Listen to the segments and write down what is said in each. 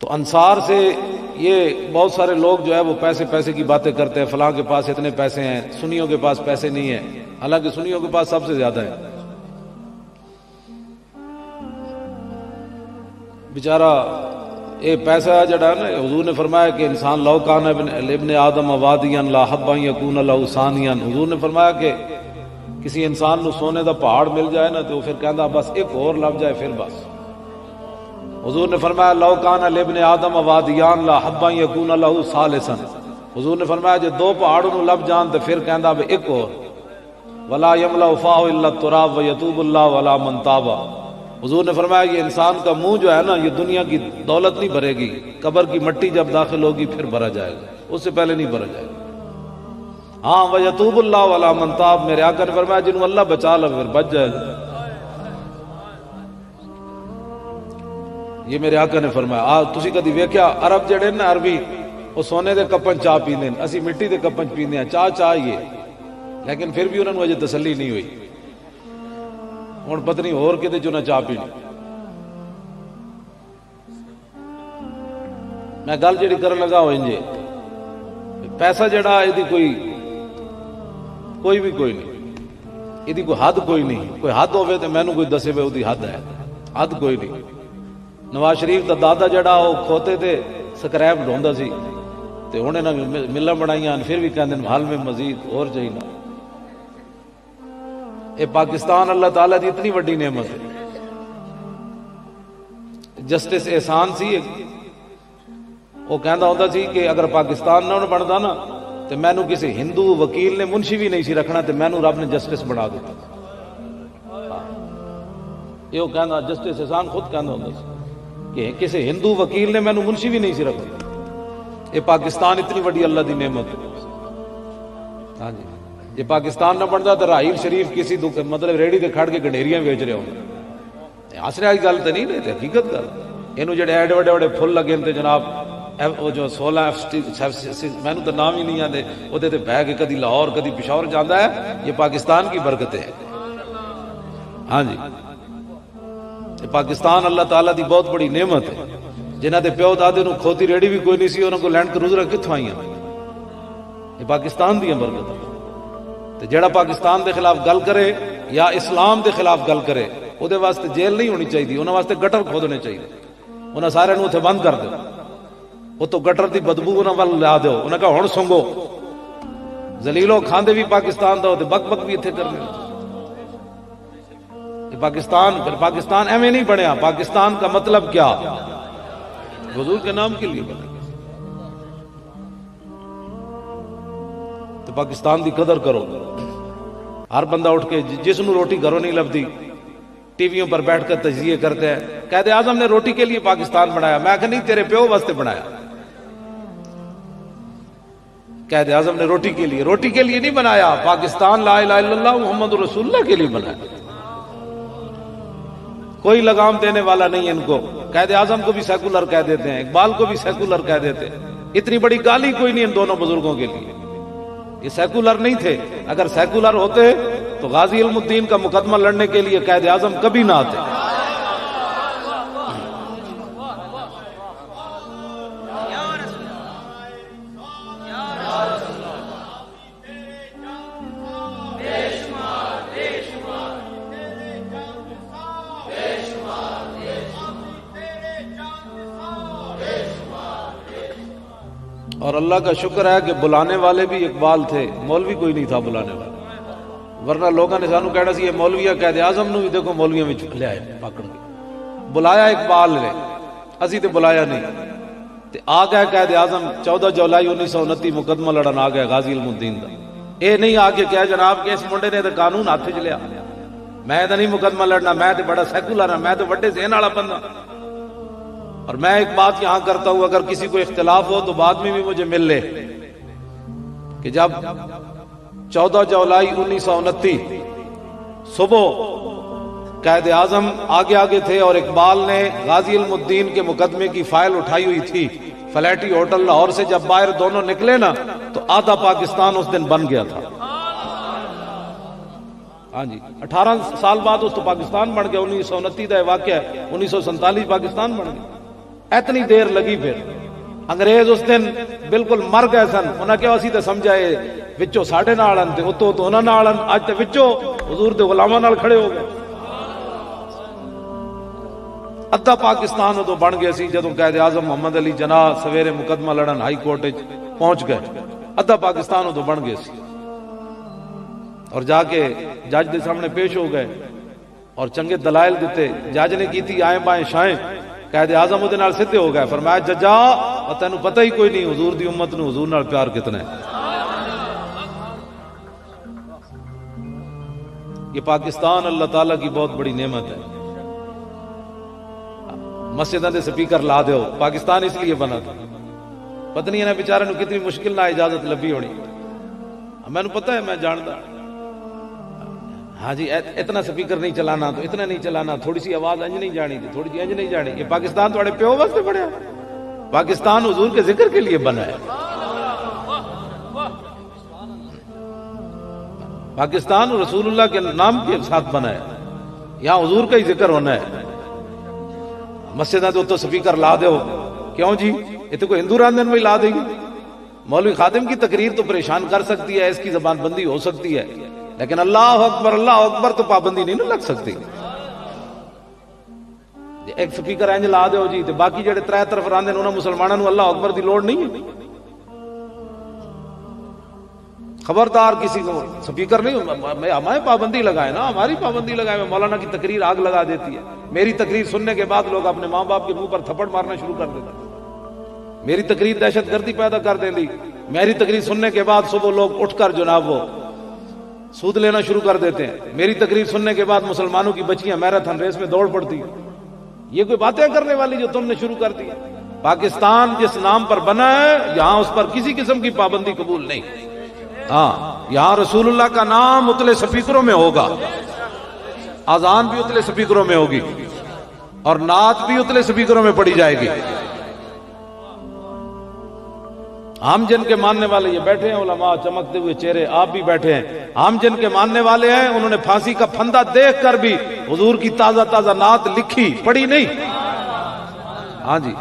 تو انصار سے یہ بہت سارے لوگ جو ہے وہ پیسے کی باتیں کرتے ہیں، فلاں کے پاس اتنے پیسے ہیں، سنیوں کے پاس پیسے نہیں ہیں، حالانکہ سنیوں کے پاس سب سے زیادہ ہے۔ بیچارہ یہ پیسہ جڑا ہے نا، حضور نے فرمایا کہ انسان لو کان ابن آدم وادیا لا حب ان یکون له ثانیا، حضور نے فرمایا کہ کسی انسان نو سونے دا پہاڑ مل جائے نا تو پھر کہندا بس ایک اور لب جائے پھر بس۔ حضور نے فرمایا لو کان لابن آدم وادیان لا حب ان یکون له ثالثا، حضور نے فرمایا جو دو پہاڑوں نو لب جان تے پھر کہندا ایک اور۔ ولا یملا فاہ الا التراب ویتوب اللہ ولا من تاب، حضور نے فرمایا یہ انسان کا منہ جو ہے نا یہ دنیا کی دولت نہیں بھرے گی، قبر کی مٹی جب داخل ہوگی پھر بھرا جائے گا، اس سے پہلے نہیں بھرا جائے گا۔ ہاں وَيَتُوبُ اللَّهُ عَلَىٰ مَن تَابَ، میرے آقا نے فرمایا جنہوں اللہ بچا لے پھر بچ جائے گا۔ یہ میرے آقا نے فرمایا۔ تسی کدی ویکھیا عرب جڑے نا عربی وہ سونے دے کپن چاہ پیندے ہیں، اسی مٹی دے کپن پیندے ہیں، چاہ ہی ہے، لیکن پھر بھی انہوں نے اجے تسلی نہیں ہوئی، ہن پتہ نہیں ہور کدے جو نہ چاہ پینی۔ میں گل جڑی کرن لگا ہو انجے پیسہ جڑا یہ کوئی نہیں، یہ کوئی حد کوئی نہیں، کوئی حد ہوئے تو مینوں کوئی دسے وہ دی حد ہے، حد کوئی نہیں۔ نواز شریف دا دادا جڑا وہ کھوتے تے سکریپ ڈھوندا سی تے ہن انہاں ملاں بنائیاں پھر بھی کہندے حال میں مزید اور چاہیے۔ یہ پاکستان اللہ تعالیٰ دی اتنی وڈی نعمت ہے۔ جسٹس احسان سی وہ کہندا ہوندا سی کہ اگر پاکستان نہ بنتا نا تو مینوں کسی ہندو وکیل نے منشی بھی نہیں سی رکھنا تے مینوں رب نے جسٹس بنا دیتا۔ یہ کہندا جسٹس احسان خود کہندا ہوندا سی کہ کسی ہندو وکیل نے مینوں منشی بھی نہیں سی رکھنا۔ یہ پاکستان اتنی وڈی اللہ دی نعمت ہے۔ ہاں جی، جی پاکستان نہ بنتا تو راہیل شریف کسی مطلب ریڑی تے کھڑ کے گنڈیریاں ویچ رہے ہوں۔ ہسنے والی گل تو نہیں رہتے، حقیقت گل۔ یہ جڑے ایڈے وڈے پھل لگے تے جناب وہ جو 16 مینوں تو نام ہی نہیں آتے، وہ بہ کے کدی لاہور کدی پشاور جانا ہے، یہ پاکستان کی برکت ہے۔ ہاں جی، یہ پاکستان اللہ تعالیٰ دی بہت بڑی نعمت ہے۔ جنہ دے پیو دادے نو کھوتی ریڑی بھی کوئی نہیں سی، انہوں کو لینڈ کروزر کتوں آئی، یہ پاکستان دی برکت ہے۔ تے جڑا پاکستان دے خلاف گل کرے یا اسلام دے خلاف گل کرے وہ دے واسطے جیل نہیں ہونی چاہیے، انہوں واسطے گٹر کھودنے چاہیے، انہوں سارے نو اتنے بند کر دو، وہ تو گٹر دی بدبو انہوں وال لا دو، انہوں کہا ہن سنگو ذلیلو کھاندے بھی پاکستان دا ہوتے بک بک بھی اتنے کرنے۔ پاکستان ایویں نہیں بنیا، پاکستان کا مطلب کیا؟ حضور کے نام کے لیے بنا۔ تو پاکستان دی قدر کرو۔ ہر بندہ اٹھ کے جس نو روٹی گھروں نہیں لبدی ٹی ویوں پر بیٹھ کر تجزیے کرتے ہیں، قائد اعظم نے روٹی کے لیے پاکستان بنایا، میں کہ نہیں تیرے پیو واسطے بنایا۔ قائد اعظم نے روٹی کے لیے نہیں بنایا، پاکستان لا الہ الا اللہ محمد رسول اللہ کے لیے بنایا۔ کوئی لگام دینے والا نہیں ان کو۔ قائد اعظم کو بھی سیکولر کہہ دیتے ہیں، اقبال کو بھی سیکولر کہہ دیتے ہیں۔ اتنی بڑی گالی کوئی نہیں ان دونوں بزرگوں کے لیے، یہ سیکولر نہیں تھے۔ اگر سیکولر ہوتے تو غازی علم الدین کا مقدمہ لڑنے کے لیے قائد اعظم کبھی نہ آتے۔ اور اللہ کا شکر ہے کہ بلانے والے بھی اقبال تھے، مولوی کوئی نہیں تھا بلانے والا، ورنہ لوگوں نے سانو کہنا سی یہ مولوی ہے، قائد اعظم نو بھی دیکھو مولویوں میں لے آئے پکڑ کے، بلایا اقبال نے، اسی تے بلایا نہیں تے آ گیا قائد اعظم 14 جولائی 1929 مقدمہ لڑن آ گیا غازی علم الدین دا۔ اے نہیں آ کے کہا جناب کہ اس منڈے نے تے قانون ہاتھ وچ لیا، میں تے نہیں مقدمہ لڑنا، میں تے بڑا سیکولر ہاں، میں تے بڑے ذہن والا بندہ۔ اور میں ایک بات یہاں کرتا ہوں، اگر کسی کو اختلاف ہو تو بعد میں بھی مجھے مل لے، کہ جب 14 جولائی 1929 صبح قائد اعظم آگے تھے اور اقبال نے غازی علم الدین کے مقدمے کی فائل اٹھائی ہوئی تھی، فلیٹی ہوٹل لاہور سے جب باہر دونوں نکلے نا تو آدھا پاکستان اس دن بن گیا تھا۔ ہاں جی، 18 سال بعد اس تو پاکستان بن گیا، 1929 کا واقعہ ہے، 1947 پاکستان بن گیا۔ اتنی دیر لگی پھر انگریز اس دن بالکل مر گئے سن. انہاں کہا اسی تے سمجھائے وچوں ساڈے نال ہن تے اتوں تو انہاں نال ہن, اج تے وچوں حضور دے غلاماں نال کھڑے ہو گئے. ادھا پاکستان ادو بن گیا سی جدوں قائد اعظم محمد علی جناح سویرے مقدمہ لڑن ہائی کورٹ پہنچ گئے. ادھا پاکستان ادو بن گیا سی اور جا کے جج دے سامنے پیش ہو گئے اور چنگے دلائل دیتے. جج نے کیتی آئیں بائیں شائیں, قائد اعظم اودے نال سدھے ہو گئے. فرمایا ججا تینوں پتہ ہی کوئی نہیں حضور دی امت نو حضور نال پیار کتنا ہے. یہ پاکستان اللہ تعالیٰ کی بہت بڑی نعمت ہے. مسجدوں دے سپیکر لا دیو, پاکستان اس لیے بنا تھا. پتہ نہیں انہیں بیچارے نو کتنی مشکل نہ اجازت لبھی ہونی. میں پتہ ہے, میں جانتا ہاں جی اتنا سپیکر نہیں چلانا تو اتنا نہیں چلانا, تھوڑی سی آواز انج نہیں جانی تھی, تھوڑی سی انج نہیں جانی. یہ پاکستان تھوڑے پیو واسطے بنیا, پاکستان حضور کے ذکر کے لیے بنا ہے. پاکستان رسول اللہ کے نام کے ساتھ بنا ہے, یہاں حضور کا ہی ذکر ہونا ہے. مسجدہ تو سپیکر لا دو, کیوں جی یہ تو کوئی ہندو راندن میں لا دے گی. مولوی خادم کی تقریر تو پریشان کر سکتی ہے, اس کی زبان بندی ہو سکتی ہے, لیکن اللہ اکبر تو پابندی نہیں لگ سکتی. ایک سپیکر انج لا دو جی تے باقی جڑے ترے طرف راندے انہاں مسلماناں نو اللہ اکبر دی لوڑ نہیں ہے. خبردار کسی کو سپیکر نہیں, ہمیں پابندی لگائے نا, ہماری پابندی لگائے. مولانا کی تقریر آگ لگا دیتی ہے. میری تقریر سننے کے بعد لوگ اپنے ماں باپ کے منہ پر تھپڑ مارنا شروع کر دیتے. میری تقریر دہشت گردی پیدا کر دیں دی. میری تقریر سننے کے بعد صبح لوگ اٹھ کر جناب وہ سود لینا شروع کر دیتے ہیں. میری تقریر سننے کے بعد مسلمانوں کی بچیاں میراتھن ریس میں دوڑ پڑتی ہیں. یہ کوئی باتیں کرنے والی جو تم نے شروع کر دی. پاکستان جس نام پر بنا ہے یہاں اس پر کسی قسم کی پابندی قبول نہیں. ہاں یہاں رسول اللہ کا نام اتلے سپیکروں میں ہوگا, اذان بھی اتلے سپیکروں میں ہوگی اور نعت بھی اتلے سپیکروں میں پڑھی جائے گی. ہم جن کے ماننے والے یہ بیٹھے ہیں علماء, چمکتے ہوئے چہرے آپ بھی بیٹھے ہیں, ہم جن کے ماننے والے ہیں انہوں نے پھانسی کا پھندا دیکھ کر بھی حضور کی تازہ تازہ نعت لکھی پڑھی نہیں. ہاں جی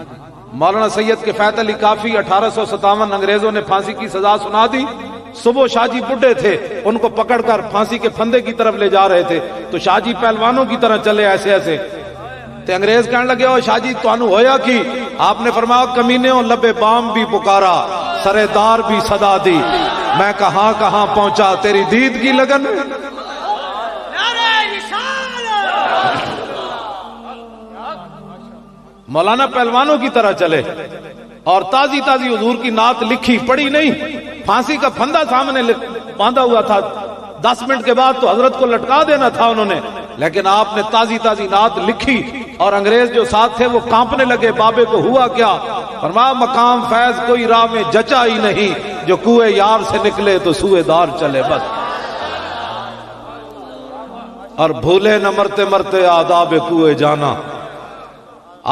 مولانا سید کفایت علی کافی 1857 انگریزوں نے پھانسی کی سزا سنا دی. صبح شاہ جی بڈھے تھے, ان کو پکڑ کر پھانسی کے پھندے کی طرف لے جا رہے تھے تو شاہ جی پہلوانوں کی طرح چلے ایسے ایسے. تے انگریز کہنے لگے او شاہ جی تانوں ہویا کی؟ آپ نے فرمایا کمینیوں لبے بام بھی پکارا, سرے دار بھی صدا دی, میں کہاں کہاں پہنچا تیری دید کی لگن. مولانا پہلوانوں کی طرح چلے اور تازی تازی حضور کی نعت لکھی پڑھی نہیں. پھانسی کا پھندا سامنے باندھا ہوا تھا, 10 منٹ کے بعد تو حضرت کو لٹکا دینا تھا انہوں نے, لیکن آپ نے تازی تازی نعت لکھی اور انگریز جو ساتھ تھے وہ کانپنے لگے. بابے کو ہوا کیا؟ فرمایا مقام فیض کوئی راہ میں جچا ہی نہیں, جو کوئے یار سے نکلے تو سوئے دار چلے بس. اور بھولے نہ مرتے مرتے آداب کوئے جانا.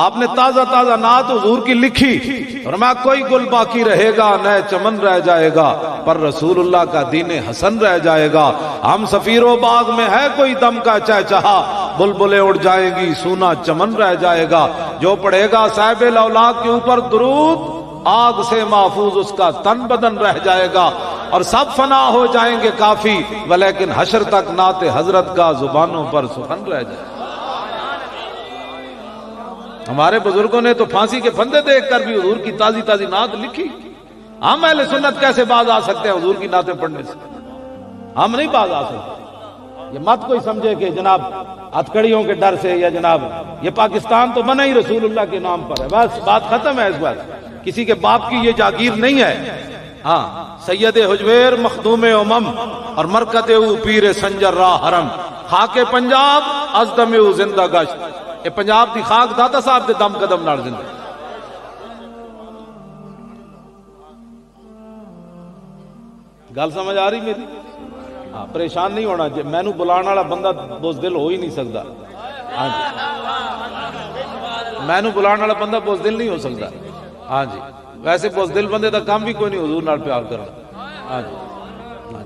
آپ نے تازہ تازہ نعت حضور کی لکھی, فرمایا کوئی گل باقی رہے گا نئے چمن رہ جائے گا, پر رسول اللہ کا دین حسن رہ جائے گا. ہم سفیر و باغ میں ہے کوئی دم کا چہچہا, بلبلیں اڑ جائیں گی سونا چمن رہ جائے گا. جو پڑھے گا صاحب الاولاق کے اوپر درود, آگ سے محفوظ اس کا تن بدن رہ جائے گا. اور سب فنا ہو جائیں گے کافی, ولیکن حشر تک نعت حضرت کا زبانوں پر سخن رہ جائے گا. ہمارے بزرگوں نے تو پھانسی کے پھندے دیکھ کر بھی حضور کی تازی تازی نعت لکھی. ہم اہل سنت کیسے باز آ سکتے ہیں حضور کی نعتیں پڑھنے سے؟ ہم نہیں باز آ سکتے. یہ مت کوئی سمجھے کہ جناب ہتھکڑیوں کے ڈر سے یا جناب یہ پاکستان تو بنا ہی رسول اللہ کے نام پر ہے, بس بات ختم ہے. اس بات کسی کے باپ کی یہ جاگیر نہیں ہے. ہاں سید حجویر مخدوم امم اور مرکز او پیر سنجر راہ حرم, خاک پنجاب ازدم او زندہ گشت. یہ پنجاب دی خاک داتا صاحب دے دم قدم نال زندہ. گل سمجھ آ رہی میری؟ ہاں پریشان نہیں ہونا, میں نو بلان والا بندہ بزدل ہو ہی نہیں سکتا. ہاں جی میں نو بلان والا بندہ بزدل نہیں ہو سکتا. ہاں جی ویسے بزدل بندے دا کام بھی کوئی نہیں حضور نال پیار کرنا. ہاں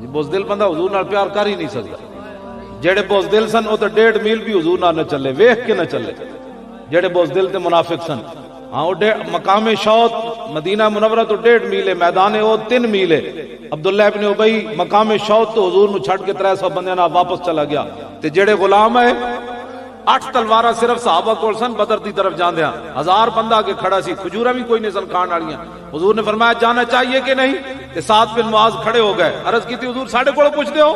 جی بزدل بندہ حضور نال پیار کر ہی نہیں سکتا. جڑے بزدل سن وہ تو 1.5 میل بھی حضور نال نہ چلے, ویکھ کے نہ چلے. جڑے بزدل تے منافق سن, ہاں وہ مقام شوت مدینہ منورہ تو 1.5 میل ہے، میدان وہ 3 میل ہے۔ عبداللہ ابن ابی مقام شوت تو حضور نو چھڑ کے 300 بندے نال واپس چلا گیا، تے جڑے غلام ہے 8 تلوارا صرف صحابہ کول سن، بدر دی طرف جاندیاں 1000 بندہ کے کھڑا سی، کھجورا بھی کوئی نہیں سن کھان والیاں۔ حضور نے فرمایا جانا چاہیے کہ نہیں؟ تے سعد بن معاذ کھڑے ہو گئے، عرض کی تھی حضور ساڈے کول پوچھتے ہو؟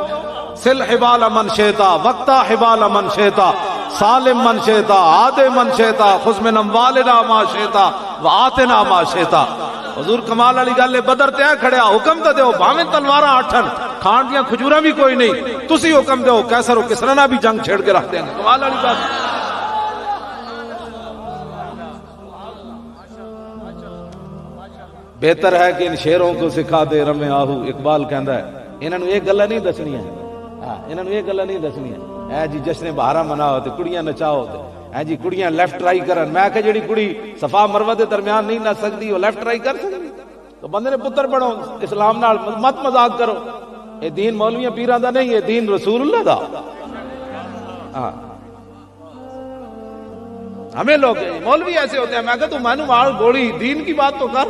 سل حبال من شئتا وقتا حبال من شئتا سالم من شئتا عاد من شئتا خذ من اموالنا ما شئتا وآتنا ما شئتا۔ حضور کمال والی گل ہے، بدر تے کھڑیا حکم تے دیو بھاویں تلواراں 8 کھان دیاں کھجوراں بھی کوئی نہیں، تسی حکم دیو کیسر و کسرا نہ بھی جنگ چھیڑ کے رکھ دیں گے۔ کمال والی بات۔ بہتر ہے کہ ان شیروں کو سکھا دے رمے آہو، اقبال کہندا ہے انہاں نوں یہ گلاں نہیں دسنیاں، انہاں نوں یہ گلاں نہیں دسنیاں۔ اے جی جشن بہارا مناؤ تے کڑیاں نچاؤ تے اے جی کڑیاں لیفٹ رائی کرن، میں کہ جڑی کڑی صفا مروہ دے درمیان نہیں نچ سکدی وہ لیفٹ رائی کر سکدی؟ تو بندے نے پتر بڑھو اسلام نال مت مذاق کرو، اے دین مولویاں پیراں دا نہیں، اے دین رسول اللہ دا۔ ہاں ہمیں لوگ مولوی ایسے ہوتے ہیں، میں کہتا ہوں مینو مار گولی، دین کی بات تو کر۔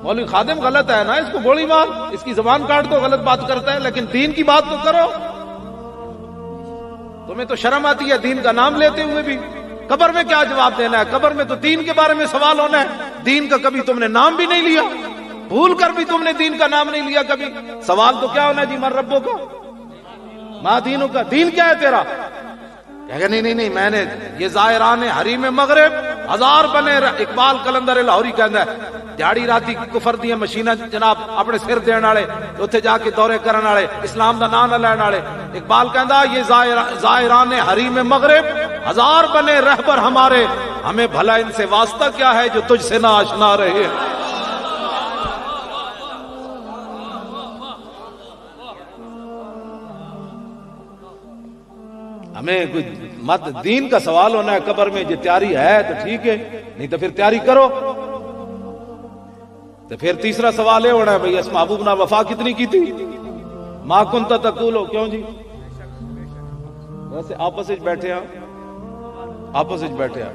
مولوی خادم غلط ہے نا، اس کو گولی مار، اس کی زبان کاٹ تو غلط بات کرتا ہے، لیکن دین کی بات تو کرو۔ تمہیں تو شرم آتی ہے دین کا نام لیتے ہوئے بھی؟ قبر میں کیا جواب دینا ہے؟ قبر میں تو دین کے بارے میں سوال ہونا ہے، دین کا کبھی تم نے نام بھی نہیں لیا، بھول کر بھی تم نے دین کا نام نہیں لیا کبھی۔ سوال تو کیا ہونا ہے جی من ربوں کا ما دینوں کا، دین کیا ہے تیرا؟ کہ نہیں میں نے یہ زائران حریم مغرب 1000 بنے۔ اقبال کلندر لاہوری کہندا ہے دیہڑی راتی کفر دیاں مشیناں جناب اپنے سر دین والے، اوتھے جا کے دورے کرن والے، اسلام دا نام نہ لین والے۔ اقبال کہندا یہ زائران حریم مغرب 1000 بنے رہبر ہمارے، ہمیں بھلا ان سے واسطہ کیا ہے جو تجھ سے نہ آشنا رہے۔ ہمیں کوئی مت دین کا سوال ہونا ہے قبر میں، جو تیاری ہے تو ٹھیک ہے، نہیں تو پھر تیاری کرو۔ تو پھر تیسرا سوال یہ ہونا ہے بھئی اس محبوب نہ وفا کتنی کی تھی؟ ما کنت تقول، کیوں جی؟ ویسے آپس وچ بیٹھے ہاں، آپس وچ بیٹھے ہاں،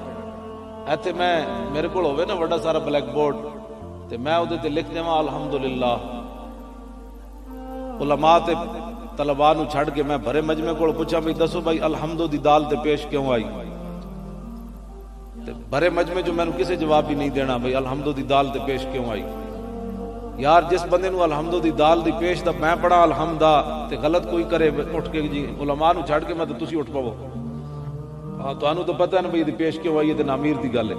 ایتھے میں میرے کول ہوے نا بڑا سارا بلیک بورڈ تے میں اودے تے لکھ دیواں الحمدللہ، علماء تے طلباء نو چھڑ کے میں بھرے مجمع کو پوچھا بھئی دسو بھائی الحمدو دی دال تے پیش کیوں آئی؟ تے بھرے مجمع جو میں نے کسے جواب بھی نہیں دینا بھئی الحمدو دی دال تے پیش کیوں آئی۔ یار جس بندے نو الحمدو دی دال دی پیش دا میں پڑھا الحمدہ تے غلط کوئی کرے اٹھ کے جی علماء نو چھڑ کے میں تو تسی اٹھ پاو، ہاں تانوں تو پتہ ہے نا بھئی دی پیش کیوں آئی ہے تے نامیر دی گل ہے۔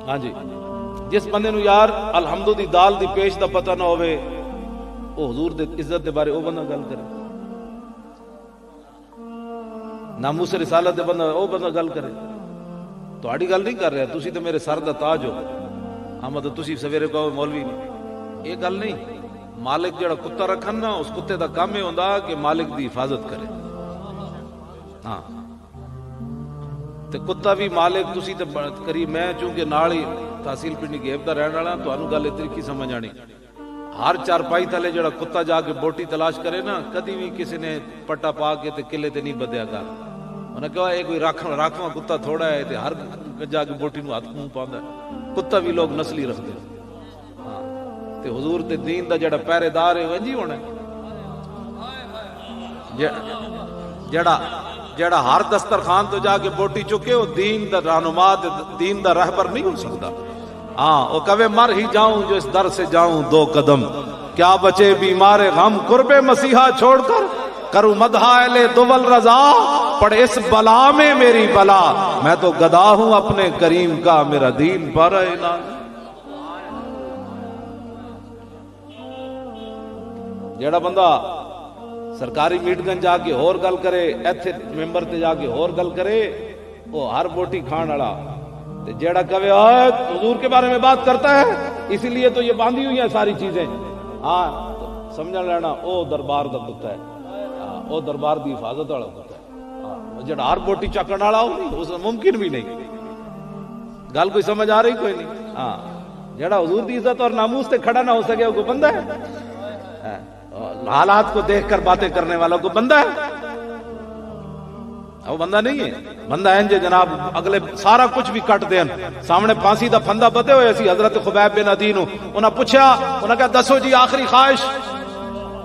ہاں جی جس بندے نو یار الحمدو دی دال دی پیش دا پتہ نہ ہوئے، او حضور دے عزت دے بارے او بندہ گل کرے، ناموس رسالت دے بندہ او بندہ گل کرے، تہاڈی گل نہیں کر رہا، تسی تے میرے سر دا تاج ہو۔ ہاں مطلب تسی سویرے کہو مولوی یہ گل نہیں، مالک جڑا کتا رکھن نا اس کتے دا کام یہ ہوندا کہ مالک دی حفاظت کرے۔ ہاں تے کتا بھی مالک تسی تے کری، میں چونکہ نال ہی تحصیل پنڈی گیب دا رہن والا، تانوں گل اتنی کی سمجھ آنی، ہر چارپائی تھلے جڑا کتا جا کے بوٹی تلاش کرے نا، کدی بھی کسی نے پٹا پا کے تے قلعے تے نہیں بدیا کر، انہیں کہا یہ کوئی راکھواں کتا تھوڑا ہے تے ہر جا کے بوٹی نو ہاتھ منہ پاوندا ہے، کتا بھی لوگ نسلی رکھتے ہیں۔ ہاں تے حضور تے دین دا جڑا پہرے دار ہے ونجی ہونا ہے، جڑا ہر دسترخوان تو جا کے بوٹی چکے وہ دین دا رہنما تے دین دا رہبر نہیں ہو سکتا۔ ہاں وہ کہے مر ہی جاؤں جو اس در سے جاؤں 2 قدم، کیا بچے بیمار غم قرب مسیحا چھوڑ کر، کروں مدح اہل دول رضا، پڑھ اس بلا میں میری بلا، میں تو گدا ہوں اپنے کریم کا، میرا دین پر اعلان۔ جڑا بندہ سرکاری میٹنگ جا کے اور گل کرے، ایتھے ممبر تے جا کے اور گل کرے، وہ ہر بوٹی کھان والا، جیڑا کہے حضور کے بارے میں بات کرتا ہے اسی لیے تو یہ باندھی ہوئی ہیں ساری چیزیں، ہاں سمجھ لینا او دربار دا کتا ہے، او دربار دی حفاظت والا کتا ہے، جیڑا ہر بوٹی چکن والا اس ممکن بھی نہیں۔ گل کوئی سمجھ آ رہی کوئی نہیں؟ ہاں جیڑا حضور دی عزت اور ناموس تے کھڑا نہ ہو سکے وہ کوئی بندہ ہے؟ حالات کو دیکھ کر باتیں کرنے والا کوئی بندہ ہے؟ وہ بندہ نہیں ہے، بندہ ہے جے جناب اگلے سارا کچھ بھی کٹ دین، سامنے پھانسی دا پھندا بدے ہوئے سی حضرت خبیب بن عدی نو، انہاں پوچھا، انہاں کہا دسو جی آخری خواہش،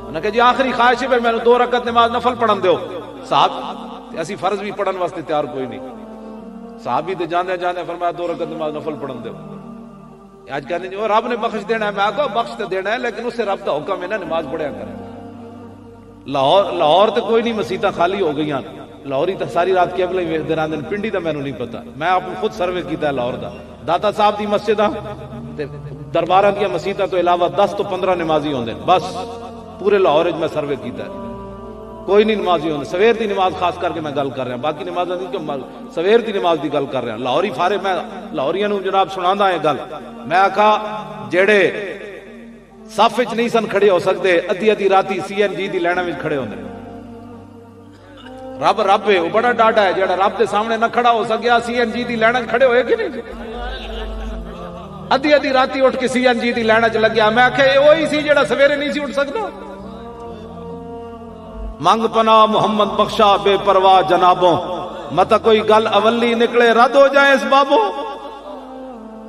انہاں کہا جی آخری خواہش ہے میں 2 رکعت نماز نفل پڑھن دیو، صاحب اسی فرض بھی پڑھن واسطے تیار کوئی نہیں، صحابی تے جاندے جاندے فرمایا 2 رکعت نماز نفل پڑھن دیو۔ آج کہنے جو رب نے بخش دینا ہے، میں آگا بخش تے دینا ہے لیکن اس سے رب دا حکم ہے نا نماز پڑھیا کرے۔ لاہور تے کوئی نہیں، مسیتاں خالی ہو گئی، لاہوری تے ساری رات کے اگلے دن آندے، پنڈی تے مینوں نہیں پتا، میں آپ خود سروے کیتا ہے لاہور دا، داتا صاحب دی مسجد تے درباراں دی مسیتاں تو علاوہ 10 تو 15 نمازی ہوندے بس پورے لاہور وچ میں سروے کیتا ہے، کوئی نہیں نمازی ہوندے۔ سویر دی نماز خاص کر کے میں گل کر رہا ہوں، باقی نمازاں دی کہ سویر دی نماز دی گل کر رہا ہوں۔ لاہوری فارے میں لاہوریاں نوں جناب سناندا ہے گل، میں آکھا جڑے صف وچ نہیں سن کھڑے ہو سکتے ادھی ادھی راتی CNG دی لائناں وچ کھڑے ہوندے، رب ہے، وہ بڑا ڈاڈا ہے جڑا رب دے سامنے نہ کھڑا ہو سکیا CNG دی لائناں کھڑے ہوئے کہ نہیں، ادھی ادھی راتی اٹھ کے CNG دی لائناں چ لگیا، میں آکھیا یہ وہی سی جڑا سویرے نہیں سی اٹھ سکدا۔ منگ پناہ محمد بخشا بے پرواہ جنابوں، مت کوئی گل اولی نکلے رد ہو جائے اس بابوں۔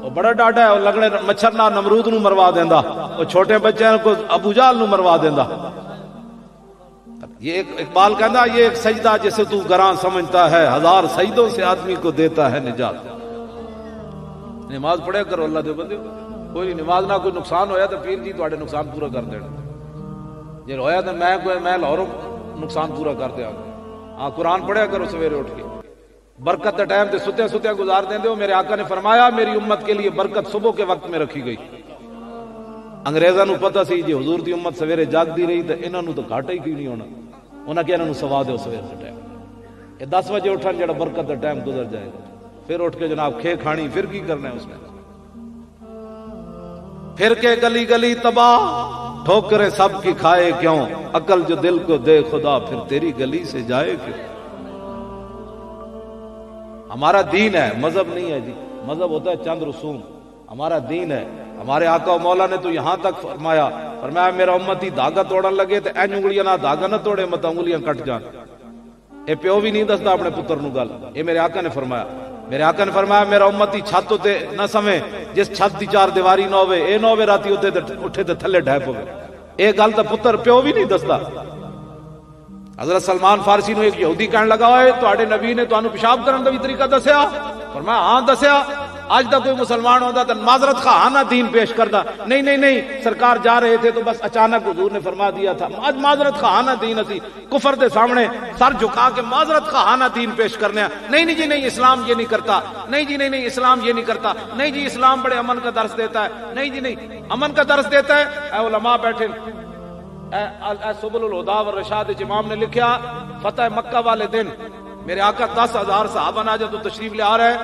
وہ بڑا ڈاڈا ہے، وہ لگنے مچھر نہ نمرود نو مروا دیندا، وہ چھوٹے بچوں کو ابو جہل نو مروا دیندا۔ یہ اقبال کہندا یہ ایک سجدہ جسے تو گراں سمجھتا ہے، 1000 سجدوں سے آدمی کو دیتا ہے نجات۔ نماز پڑھیا کرو اللہ دے بندے، کوئی نماز نہ کوئی نقصان ہویا تو پیر جی تواڈے نقصان پورا کر دینا، جے ہویا تو میں لاہوروں نقصان پورا کر دیا۔ ہاں قرآن پڑھیا کرو سویرے اٹھ کے، برکت دا ٹائم تے ستیا ستیا گزار دیندے ہو۔ میرے آقا نے فرمایا میری امت کے لیے برکت صبح کے وقت میں رکھی گئی۔ انگریزاں نو پتہ سی جی حضور دی امت سویرے جاگدی رہی تے انہاں نو تو گھاٹا ہی کی نہیں ہونا، انہاں کہ انہاں نو سوا دیو سویر دا ٹائم، یہ 10 بجے اٹھن جڑا برکت دا ٹائم گزر جائے گا، پھر اٹھ کے جناب کھے کھانی، پھر کی کرنا ہے اس نے، پھر کے گلی گلی تباہ، ٹھوکریں سب کی کھائے کیوں، عقل جو دل کو دے خدا پھر تیری گلی سے جائے کیوں۔ ہمارا دین ہے، مذہب نہیں ہے جی، مذہب ہوتا ہے چند رسوم، ہمارا دین ہے۔ ہمارے آقا و مولا نے تو یہاں تک فرمایا میرا امتی دھاگا توڑن لگے تو این انگلیاں نہ دھاگا نہ توڑے مت انگلیاں کٹ جان۔ اے پیو بھی نہیں دستا اپنے پتر نو گل، اے میرے آقا نے فرمایا۔ میرے آقا نے فرمایا میرا امتی چھت تے نہ سمے جس چھت دی 4 دیواری نہ ہوے، اے نہ ہوے راتی اٹھے تے تھلے ڈھے پوے، اے گل تے پتر پیو بھی نہیں دستا۔ حضرت سلمان فارسی نو ایک یہودی کہن لگا ہوئے تواڈے نبی نے تانوں پیشاب کرن دا بھی طریقہ دسیا؟ فرمایا ہاں دسیا۔ آج تک کوئی مسلمان ہوتا تو معذرت خواہانہ دین پیش کرتا، نہیں نہیں نہیں سرکار جا رہے تھے تو بس اچانک حضور نے فرما دیا تھا، آج معذرت خواہانہ دین اسی کفر دے سامنے سر جھکا کے معذرت خواہانہ دین پیش کرنے، نہیں نہیں جی نہیں اسلام یہ نہیں کرتا، نہیں جی نہیں نہیں اسلام یہ نہیں کرتا، نہیں جی اسلام بڑے امن کا درس دیتا ہے، نہیں جی نہیں امن کا درس دیتا ہے۔ اے علماء بیٹھے، اے سبل الہدی والرشاد امام نے لکھا فتح مکہ والے دن میرے آقا 10,000 صحابہ نہ جب تشریف لے آ رہے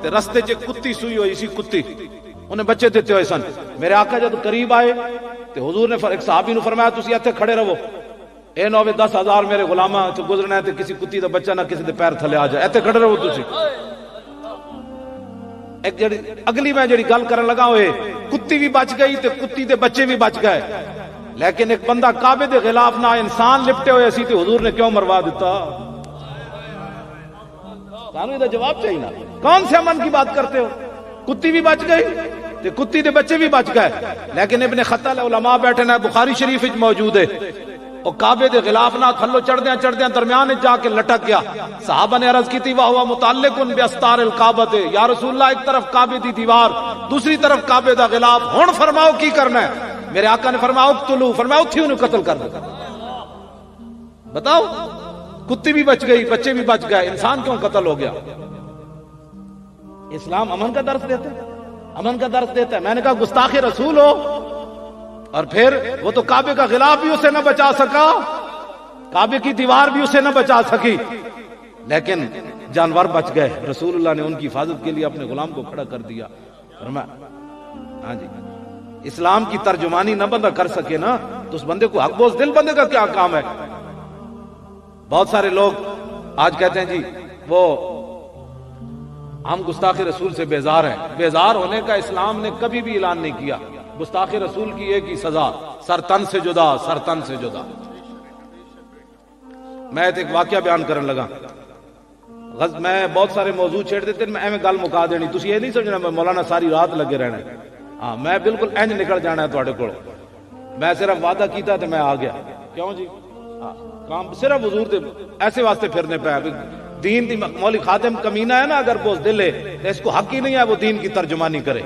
تے رستے چ کتی سوئی ہوئی سی، کتی انہیں بچے دیتے ہوئے سن۔ میرے آقا جب قریب آئے تے حضور نے ایک صحابی نو فرمایا تسی ایتھے کھڑے رہو، اے نہ ہوے 10,000 میرے غلاماں تو گزرنا ہے تے کسی کتی دا بچہ نہ کسی دے پیر تھلے آ جائے، ایتھے کھڑے رہو تسی۔ ایک جڑی اگلی میں جڑی گل کرن لگا ہوئے کتی بھی بچ گئی تے کتی دے بچے بھی بچ گئے، لیکن ایک بندہ کعبے دے خلاف نہ انسان لپٹے ہوئے سی تے حضور نے کیوں مروا دیتا؟ سانوں دا جواب چاہیے نا، کون سے امن کی بات کرتے ہو؟ کتی بھی بچ گئی تے کتی دے بچے بھی بچ گئے، لیکن ابن خطل علماء بیٹھے نا بخاری شریف وچ موجود ہے، او کعبے دے خلاف نہ تھلو چڑھدیاں چڑھدیاں درمیان جا کے لٹک گیا۔ صحابہ نے عرض کی تھی واہ ہوا متعلق باستار الکعبہ، یا رسول اللہ ایک طرف کعبے دی دیوار دوسری طرف کعبے دا غلاف، ہن فرماؤ کی کرنا ہے؟ میرے آقا نے فرمایا اقتلوا، فرمایا اتھی انہوں قتل کر دو۔ بتاؤ کتی بھی بچ گئی بچے بھی بچ گئے، انسان کیوں قتل ہو گیا؟ اسلام امن کا درس دیتا ہے، امن کا درس دیتا ہے۔ میں نے کہا گستاخ رسول ہو، اور پھر وہ تو کعبے کا غلاف بھی اسے نہ بچا سکا، کعبے کی دیوار بھی اسے نہ بچا سکی، لیکن جانور بچ گئے۔ رسول اللہ نے ان کی حفاظت کے لیے اپنے غلام کو کھڑا کر دیا۔ ہاں جی، اسلام کی ترجمانی نہ بندہ کر سکے نا تو اس بندے کو حق بوز دل بندے کا کیا کام ہے؟ بہت سارے لوگ آج کہتے ہیں جی وہ ہم گستاخ رسول سے بیزار ہیں۔ بیزار ہونے کا اسلام نے کبھی بھی اعلان نہیں کیا۔ گستاخ رسول کی ایک ہی سزا، سر تن سے جدا، سر تن سے جدا۔ میں ایک واقعہ بیان کرنے لگا۔ میں بہت سارے موضوع چھیڑ دیتے میں ایویں گل مکا دینی تسی یہ نہیں سمجھنا میں مولانا ساری رات لگے رہنا ہے. ہاں میں بالکل انج نکل جانا ہے تواڈے کول. میں صرف وعدہ کیتا تے میں آ گیا. کیوں جی کام صرف حضور دے ایسے واسطے پھرنے پہ دین دی. مولوی خادم کمینہ ہے نا اگر بزدل ہے تو اس کو حق ہی نہیں ہے وہ دین کی ترجمانی کرے.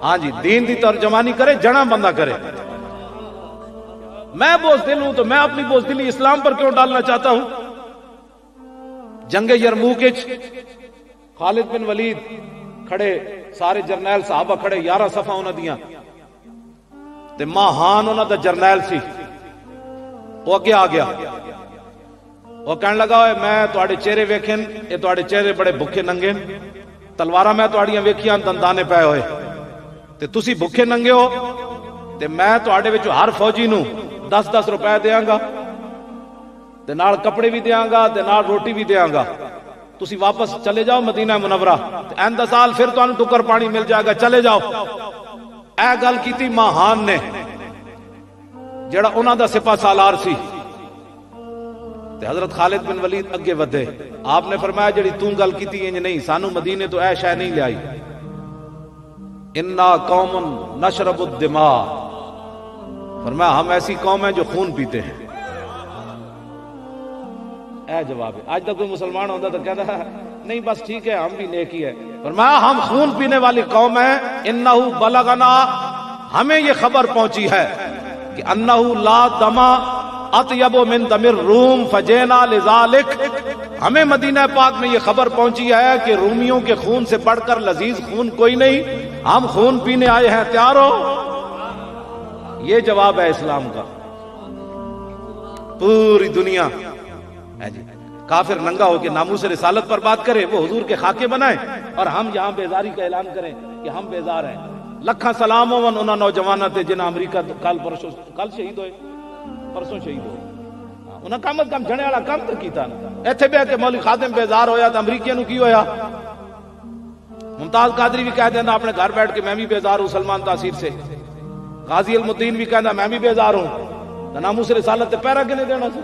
ہاں جی دین دی ترجمانی کرے جڑا بندہ کرے. میں بزدل ہوں تو میں اپنی بزدلی اسلام پر کیوں ڈالنا چاہتا ہوں؟ جنگ یرموک خالد بن ولید کھڑے سارے جرنیل صحابہ کھڑے 11 صفحہ انہاں دیاں تے ماہان انہاں دا جرنیل سی وہ اگے آ گیا. وہ کہنے لگا میں تواڈے چہرے ویکھن اے تواڈے چہرے بڑے بھکھے ننگے تلواراں میں تواڈیاں ویکھیاں دندانے پے ہوئے تے تسی بھکھے ننگے ہو تے میں تواڈے وچ ہر فوجی نو 10-10 روپے دیاں گا تے نال کپڑے بھی دیاں گا تے نال روٹی بھی دیاں گا. تسی واپس چلے جاؤ مدینہ منورہ تے ایندا سال پھر تانوں ٹکر پانی مل جائے گا چلے جاؤ. اے گل کیتی ماہان نے جڑا انہاں دا سپاہ سالار سی. تے حضرت خالد بن ولید اگے ودے. آپ نے فرمایا جڑی تو گل کیتی انج نہیں سانو مدینے تو اے شے نہیں لے آئی. انا قوم نشرب الدماء فرمایا ہم ایسی قوم ہیں جو خون پیتے ہیں. اے جواب ہے. آج تک کوئی مسلمان ہوتا تو کہتا ہے نہیں بس ٹھیک ہے ہم بھی نیک ہی ہے. فرمایا ہم خون پینے والی قوم ہیں. انہو بلغنا ہمیں یہ خبر پہنچی ہے کہ انہو لا دما اطیب من دم الروم فجینا لذالک. ہمیں مدینہ پاک میں یہ خبر پہنچی ہے کہ رومیوں کے خون سے بڑھ کر لذیذ خون کوئی نہیں. ہم خون پینے آئے ہیں تیار ہو. یہ جواب ہے اسلام کا. پوری دنیا جی کافر ننگا ہو کے ناموس رسالت پر بات کرے وہ حضور کے خاکے بنائے اور ہم یہاں بیزاری کا اعلان کریں کہ ہم بیزار ہیں. لکھاں سلام ہون انہاں نوجواناں تے جنہاں امریکہ کل شہید ہوئے پرسوں شہید ہوئے. انہاں کم از کم جھڑے والا کام تو کیتا نا. ایتھے بیٹھ کے مولوی خادم بیزار ہویا تے امریکیاں نو کی ہویا. ممتاز قادری بھی کہہ دینا اپنے گھر بیٹھ کے میں بھی بیزار ہوں سلمان تاثیر سے. غازی المدین بھی کہنا میں بھی بیزار ہوں. ناموس رسالت تے پیرا کے نہیں دینا سی.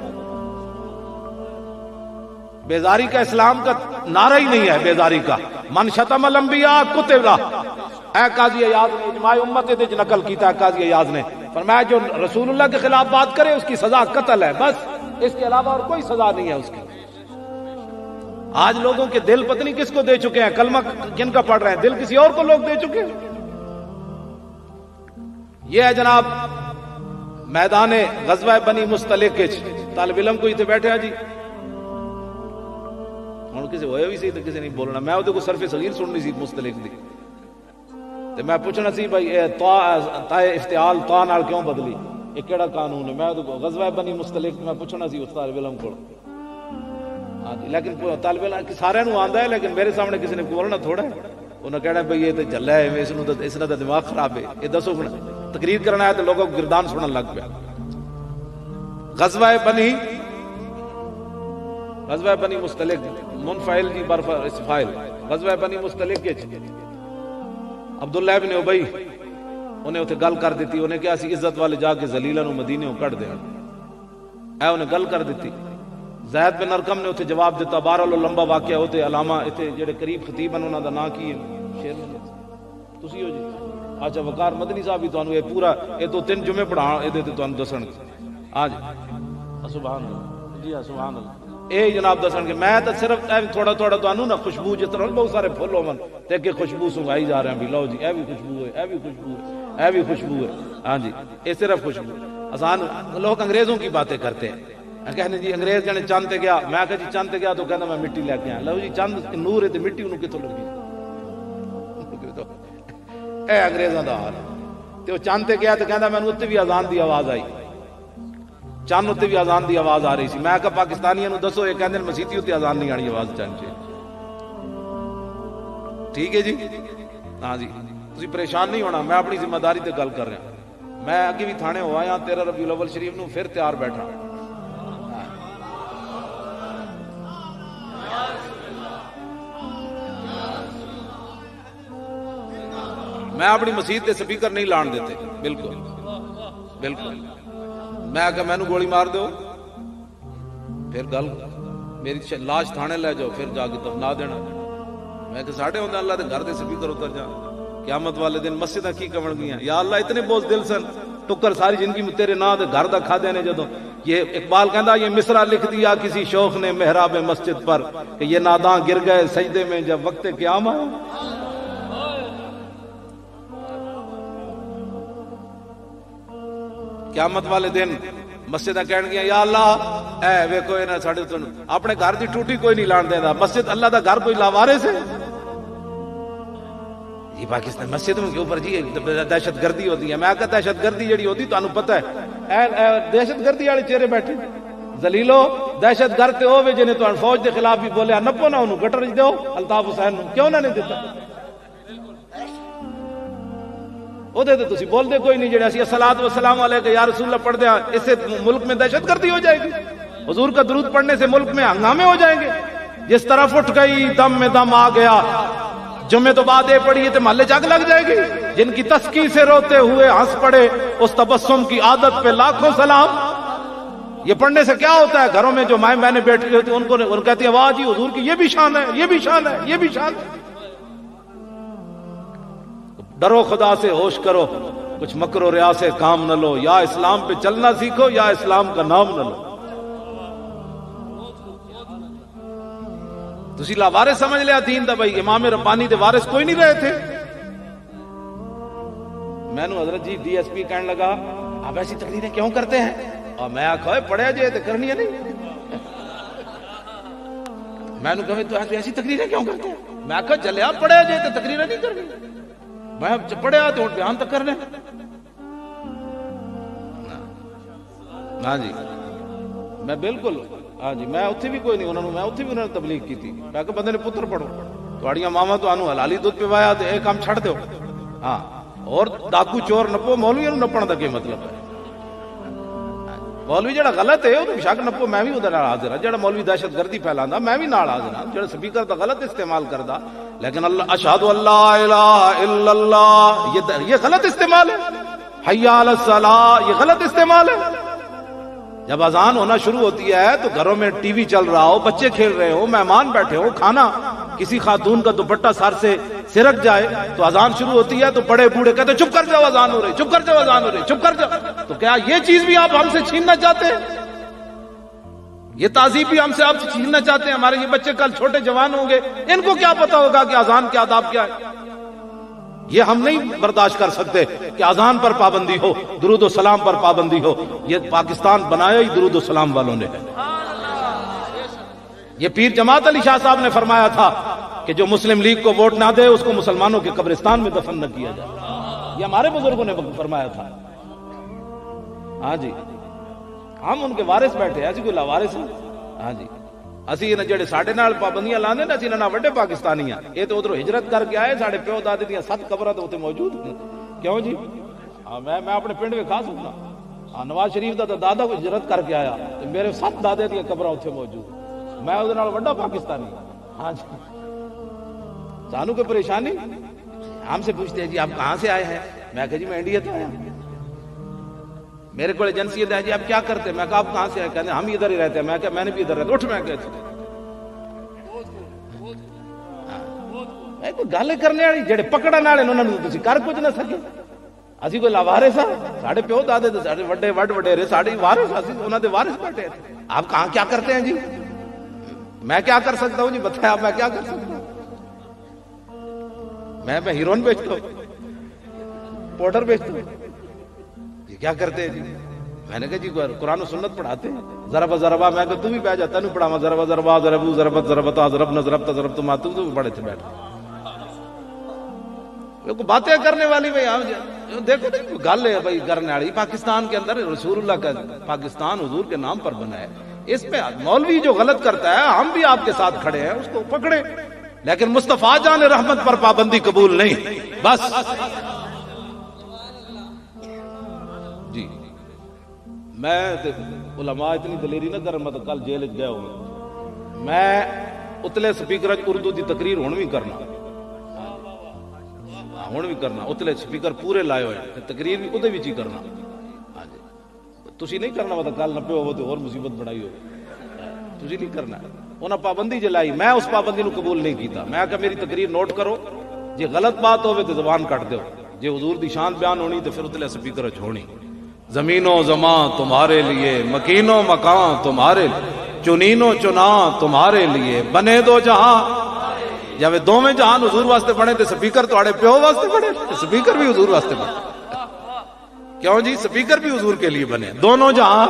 بیزاری کا اسلام کا نعرہ ہی نہیں ہے. بیزاری کا من شتم الانبیاء قتل. اے قاضی ایاز نے اجماع امت دے نقل کیتا ہے. قاضی ایاز نے فرمایا جو رسول اللہ کے خلاف بات کرے اس کی سزا قتل ہے بس. اس کے علاوہ اور کوئی سزا نہیں ہے اس کی. آج لوگوں کے دل پتہ نہیں کس کو دے چکے ہیں. کلمہ کن کا پڑھ رہے ہیں دل کسی اور کو لوگ دے چکے ہیں. یہ ہے جناب میدان غزوہ بنی مستلق. طالب علم کو اتنے بیٹھے ہیں جی ہوں کسی ہوئے بھی سی تو کسی نہیں بولنا. میں وہ صرف صغیر سننی سی مستلق دی تے میں پوچھنا سی بھائی تا افتعال تا نال کیوں بدلی یہ کیڑا قانون ہے. میں غزوہ بنی مستلق میں پوچھنا سی اس طالب علم کو. ہاں جی لیکن طالب علم سارے نو آندا ہے لیکن میرے سامنے کسی نے بولنا تھوڑا ہے. انہوں نے کہنا بھائی یہ تو جھلا ہے اس نے دماغ خراب ہے. یہ دسو تقریر کرنا ہے تو لوگوں کو گردان سنن لگ پیا. غزوہ بنی مستلق منفعل جی برف اسفائل. غزوہ بنی مستلق عبداللہ ابن ابی انہیں اتنے گل کر دیتی. انہیں کیا سی عزت والے جا کے ذلیلہ نو مدینے کٹ دیا. اے انہیں گل کر دیتی. زید بن ارقم نے اتنے جواب دیتا. بہرحال لمبا واقعہ ہوتے علامہ اتنے جڑے قریب خطیب ہیں انہوں دا نام کی ہے شیر تسی ہو جی. اچھا وقار مدنی صاحب بھی تانوں یہ پورا یہ تو 3 جمعے پڑھا یہ تانوں دسن. ہاں جی سبحان اللہ جی سبحان اللہ. اے جناب دسن کہ میں تو صرف تھوڑا تھوڑا تانوں نا خوشبو جس طرح بہت سارے پھل ہون تے کہ خوشبو سنگائی جا رہے ہیں بھی لو جی اے بھی خوشبو ہے اے بھی خوشبو ہے اے بھی خوشبو ہے. ہاں جی یہ صرف خوشبو. آسان لوگ انگریزوں کی باتیں کرتے ہیں. کہنے جی انگریز جنے چاند تے گیا. میں کہا جی چاند تے گیا تو کہنا میں مٹی لے کے آیا. لو جی چاند نور ہے تے مٹی انہوں کتوں لگی. اے انگریزاں دا حال. تے وہ چاند تے گیا تو کہنا میں اتنے بھی اذان دی آواز آئی. چاند اتنے بھی اذان دی آواز آ رہی سی. میں کہا پاکستانیاں نو دسو یہ کہندے مسیتی اتنے اذان نہیں آنی آواز چاند چ. ٹھیک ہے جی. ہاں جی تسی پریشان نہیں ہونا. میں اپنی ذمہ داری تے گل کر رہا. میں اگے بھی تھانے ہو آیا 13 ربیع الاول شریف نو پھر تیار بیٹھا. میں اپنی مسجد کے سپیکر نہیں لان دیتے. بالکل بالکل. میں کہ مینوں گولی مار دو پھر گل میری لاش تھانے لے جاؤ پھر جا کے دفنا دینا. میں کہ ساڈے ہوندے اللہ دے گھر دے سپیکر اتر جان قیامت والے دن مسجداں کی کمن گیاں. یا اللہ اتنے بوجھ دل سن ٹکر ساری زندگی میں تیرے نام دے گھر دا کھا دینے. جدوں یہ اقبال کہندا یہ مصرع لکھ دیا کسی شوخ نے محراب مسجد پر کہ یہ ناداں گر گئے سجدے میں جب وقت قیام آیا. قیامت والے دن مسجد کہن گیا یا اللہ اے ویکھو انہاں ساڈے اپنے گھر دی ٹوٹی کوئی نہیں لان دیندا. مسجد اللہ دا گھر کوئی لاوارث ہے. یہ پاکستان مسجد کے اوپر جی دہشت گردی ہوتی ہے. میں کہتا دہشت گردی جڑی ہوتی تانوں پتہ ہے اے دہشت گردی والے چہرے بیٹھے ذلیلو. دہشت گرد تے ہوے جنے تانوں فوج دے خلاف بھی بولیا نپو نہ اونوں گٹر وچ دیو. الطاف حسین نوں کیوں نہ نہیں دتا او دے تے تسی بول دے کوئی نہیں. جڑے اسی الصلوۃ والسلام علیکہ یا رسول اللہ پڑھ دے اس سے ملک میں دہشت گردی ہو جائے گی. حضور کا درود پڑھنے سے ملک میں ہنگامے ہو جائیں گے. جس طرف اٹھ گئی دم میں دم آ گیا جمعے تو بعد یہ پڑھی تو محلے جگ لگ جائے گی. جن کی تسکی سے روتے ہوئے ہنس پڑے اس تبسم کی عادت پہ لاکھوں سلام. یہ پڑھنے سے کیا ہوتا ہے گھروں میں جو مائیں بہنیں بیٹھی ہوتی ہیں ان کہتی ہیں واہ جی حضور کی یہ بھی شان ہے یہ بھی شان ہے یہ بھی شان ہے. ڈرو خدا سے ہوش کرو کچھ مکر و ریا سے کام نہ لو. یا اسلام پہ چلنا سیکھو یا اسلام کا نام نہ لو. تسی لاوارث سمجھ لیا دین دا بھائی. امام ربانی دے وارث کوئی نہیں رہے تھے. میں نو حضرت جی ڈی ایس پی کہنے لگا آپ ایسی تقریریں کیوں کرتے ہیں. اور میں آخا پڑھیا جائے تو کرنی ہے نہیں. میں نو کہے تو ایسی تقریریں کیوں کرتے ہیں. میں آخا چلیا پڑھیا جائے تو تقریریں نہیں کرنی. میں پڑھیا تو بیان تک کرنے. ہاں جی میں بالکل ہاں جی میں اتنے بھی کوئی نہیں انہوں میں اتنے بھی انہوں نے تبلیغ کی تھی. میں کہ بندے نے پتر پڑھو تھوڑیاں ماما تو آنو حلالی دودھ پوایا تو یہ کام چھڑ دیو. ہاں اور ڈاکو چور نپو مولوی نو نپن دا کی مطلب ہے. مولوی جڑا غلط ہے وہ تو شک نپو میں بھی وہ حاضر ہاں. جڑا مولوی دہشت گردی پھیلاندا میں بھی نال حاضر ہاں. جڑا سپیکر دا غلط استعمال کردا لیکن اللہ اشہد اللہ الہ الا اللہ یہ غلط استعمال ہے. حی علی الصلاۃ یہ غلط استعمال ہے. جب اذان ہونا شروع ہوتی ہے تو گھروں میں ٹی وی چل رہا ہو بچے کھیل رہے ہو مہمان بیٹھے ہو کھانا کسی خاتون کا دوپٹہ سر سے سرک جائے تو اذان شروع ہوتی ہے تو بڑے بوڑھے کہتے چپ کر جاؤ اذان ہو رہی چپ کر جاؤ اذان ہو رہی چپ کر جاؤ. تو کیا یہ چیز بھی آپ ہم سے چھیننا چاہتے ہیں. یہ تہذیب بھی ہم سے آپ سے چھیننا چاہتے ہیں. ہمارے یہ بچے کل چھوٹے جوان ہوں گے ان کو کیا پتا ہوگا کہ اذان کے آداب کیا ہے. یہ ہم نہیں برداشت کر سکتے کہ اذان پر پابندی ہو درود و سلام پر پابندی ہو. یہ پاکستان بنایا ہی درود و سلام والوں نے ہے. یہ پیر جماعت علی شاہ صاحب نے فرمایا تھا کہ جو مسلم لیگ کو ووٹ نہ دے اس کو مسلمانوں کے قبرستان میں دفن نہ کیا جائے. یہ ہمارے بزرگوں نے فرمایا تھا. ہاں جی ہم ان کے وارث بیٹھے ایسی کوئی لاوارث ہیں. ہاں جی اسی انہاں جڑے ساڈے نال پابندیاں لاندے نا اسی انہاں وڈے پاکستانی ہاں. یہ تو ادھروں ہجرت کر کے آئے ساڈے پیو دادے دیاں 7 قبراں تے اوتے موجود ہیں. کیوں جی ہاں میں اپنے پنڈ وکھا سکتا ہاں. نواز شریف دا دادا کو ہجرت کر کے آیا تے میرے 7 دادے دیاں قبراں اوتھے موجود. میں اودے نال وڈا پاکستانی ہاں جی. سانو کوئی پریشانی ہم سے پوچھتے ہیں جی آپ کہاں سے آئے ہیں. میں کہا جی میں انڈیا سے آیا ہوں. میرے کو ایجنسی ہے جی آپ کیا کرتے ہیں. میں کہا آپ کہاں سے آئے. کہتے ہیں ہم ادھر ہی رہتے ہیں. میں کہا میں نے بھی ادھر رہتا. اٹھ میں کہتے کوئی گل کرنے والی جڑے پکڑن والے انہوں نے تسی کر کچھ نہ سکے. اسی کوئی لاوارث ہاں. ساڈے پیو دادے تے ساڈے وڈے وڈیرے ساڈے وارث اسی انہاں دے وارث بیٹھے. آپ کہاں کیا کرتے ہیں جی. میں کیا کر سکتا ہوں جی بتایا میں کیا کر سکتا ہوں. میں ہیروئن بیچتا ہوں پاؤڈر بیچتا ہوں. یہ کیا کرتے ہیں جی. میں نے کہا جی قرآن و سنت پڑھاتے ہیں. ضربہ ضربہ میں کہ تو بھی بیٹھ جاتا نہیں پڑھاوا. ضربہ ضربہ ضربو ضربت ضربتا ضربنا ضربتا ضربت ما تو بھی بڑے تھے بیٹھ باتیں کرنے والی. بھائی دیکھو گل ہے بھائی کرنے والی. پاکستان کے اندر رسول اللہ کا پاکستان حضور کے نام پر بنا ہے. اس میں مولوی جو غلط کرتا ہے ہم بھی آپ کے ساتھ کھڑے ہیں اس کو پکڑے. لیکن مصطفیٰ جان رحمت پر پابندی قبول نہیں. بس جی میں علماء اتنی دلیری نہ کر. مطلب کل جیل گیا ہوں میں اتلے سپیکر اردو دی تقریر ہوں بھی کرنا ہوں بھی کرنا. اتلے سپیکر پورے لائے ہوئے تقریر بھی ادھے وچ ہی کرنا. ہاں جی تسی نہیں کرنا. مطلب کل نہ پیو وہ تو اور مصیبت بڑھائی ہو. تسی نہیں کرنا. انہاں پابندی جلائی، میں اس پابندی نو قبول نہیں کیتا. میں کہ میری تقریر نوٹ کرو، جی غلط بات ہوئے تو زبان کٹ دیو، جی حضور دی شان بیان ہونی تو پھر اتلے سپیکر چھوڑنی. زمین و زمان تمہارے لیے، مکین و مکان تمہارے لیے، چنین و چناں تمہارے لیے، بنے دو جہاں. جب دوویں جہان حضور واسطے بنے تے سپیکر تواڈے پیو واسطے بنے، سپیکر بھی حضور واسطے بنے. کیوں جی؟ سپیکر بھی حضور کے لیے بنے. دونوں جہاں،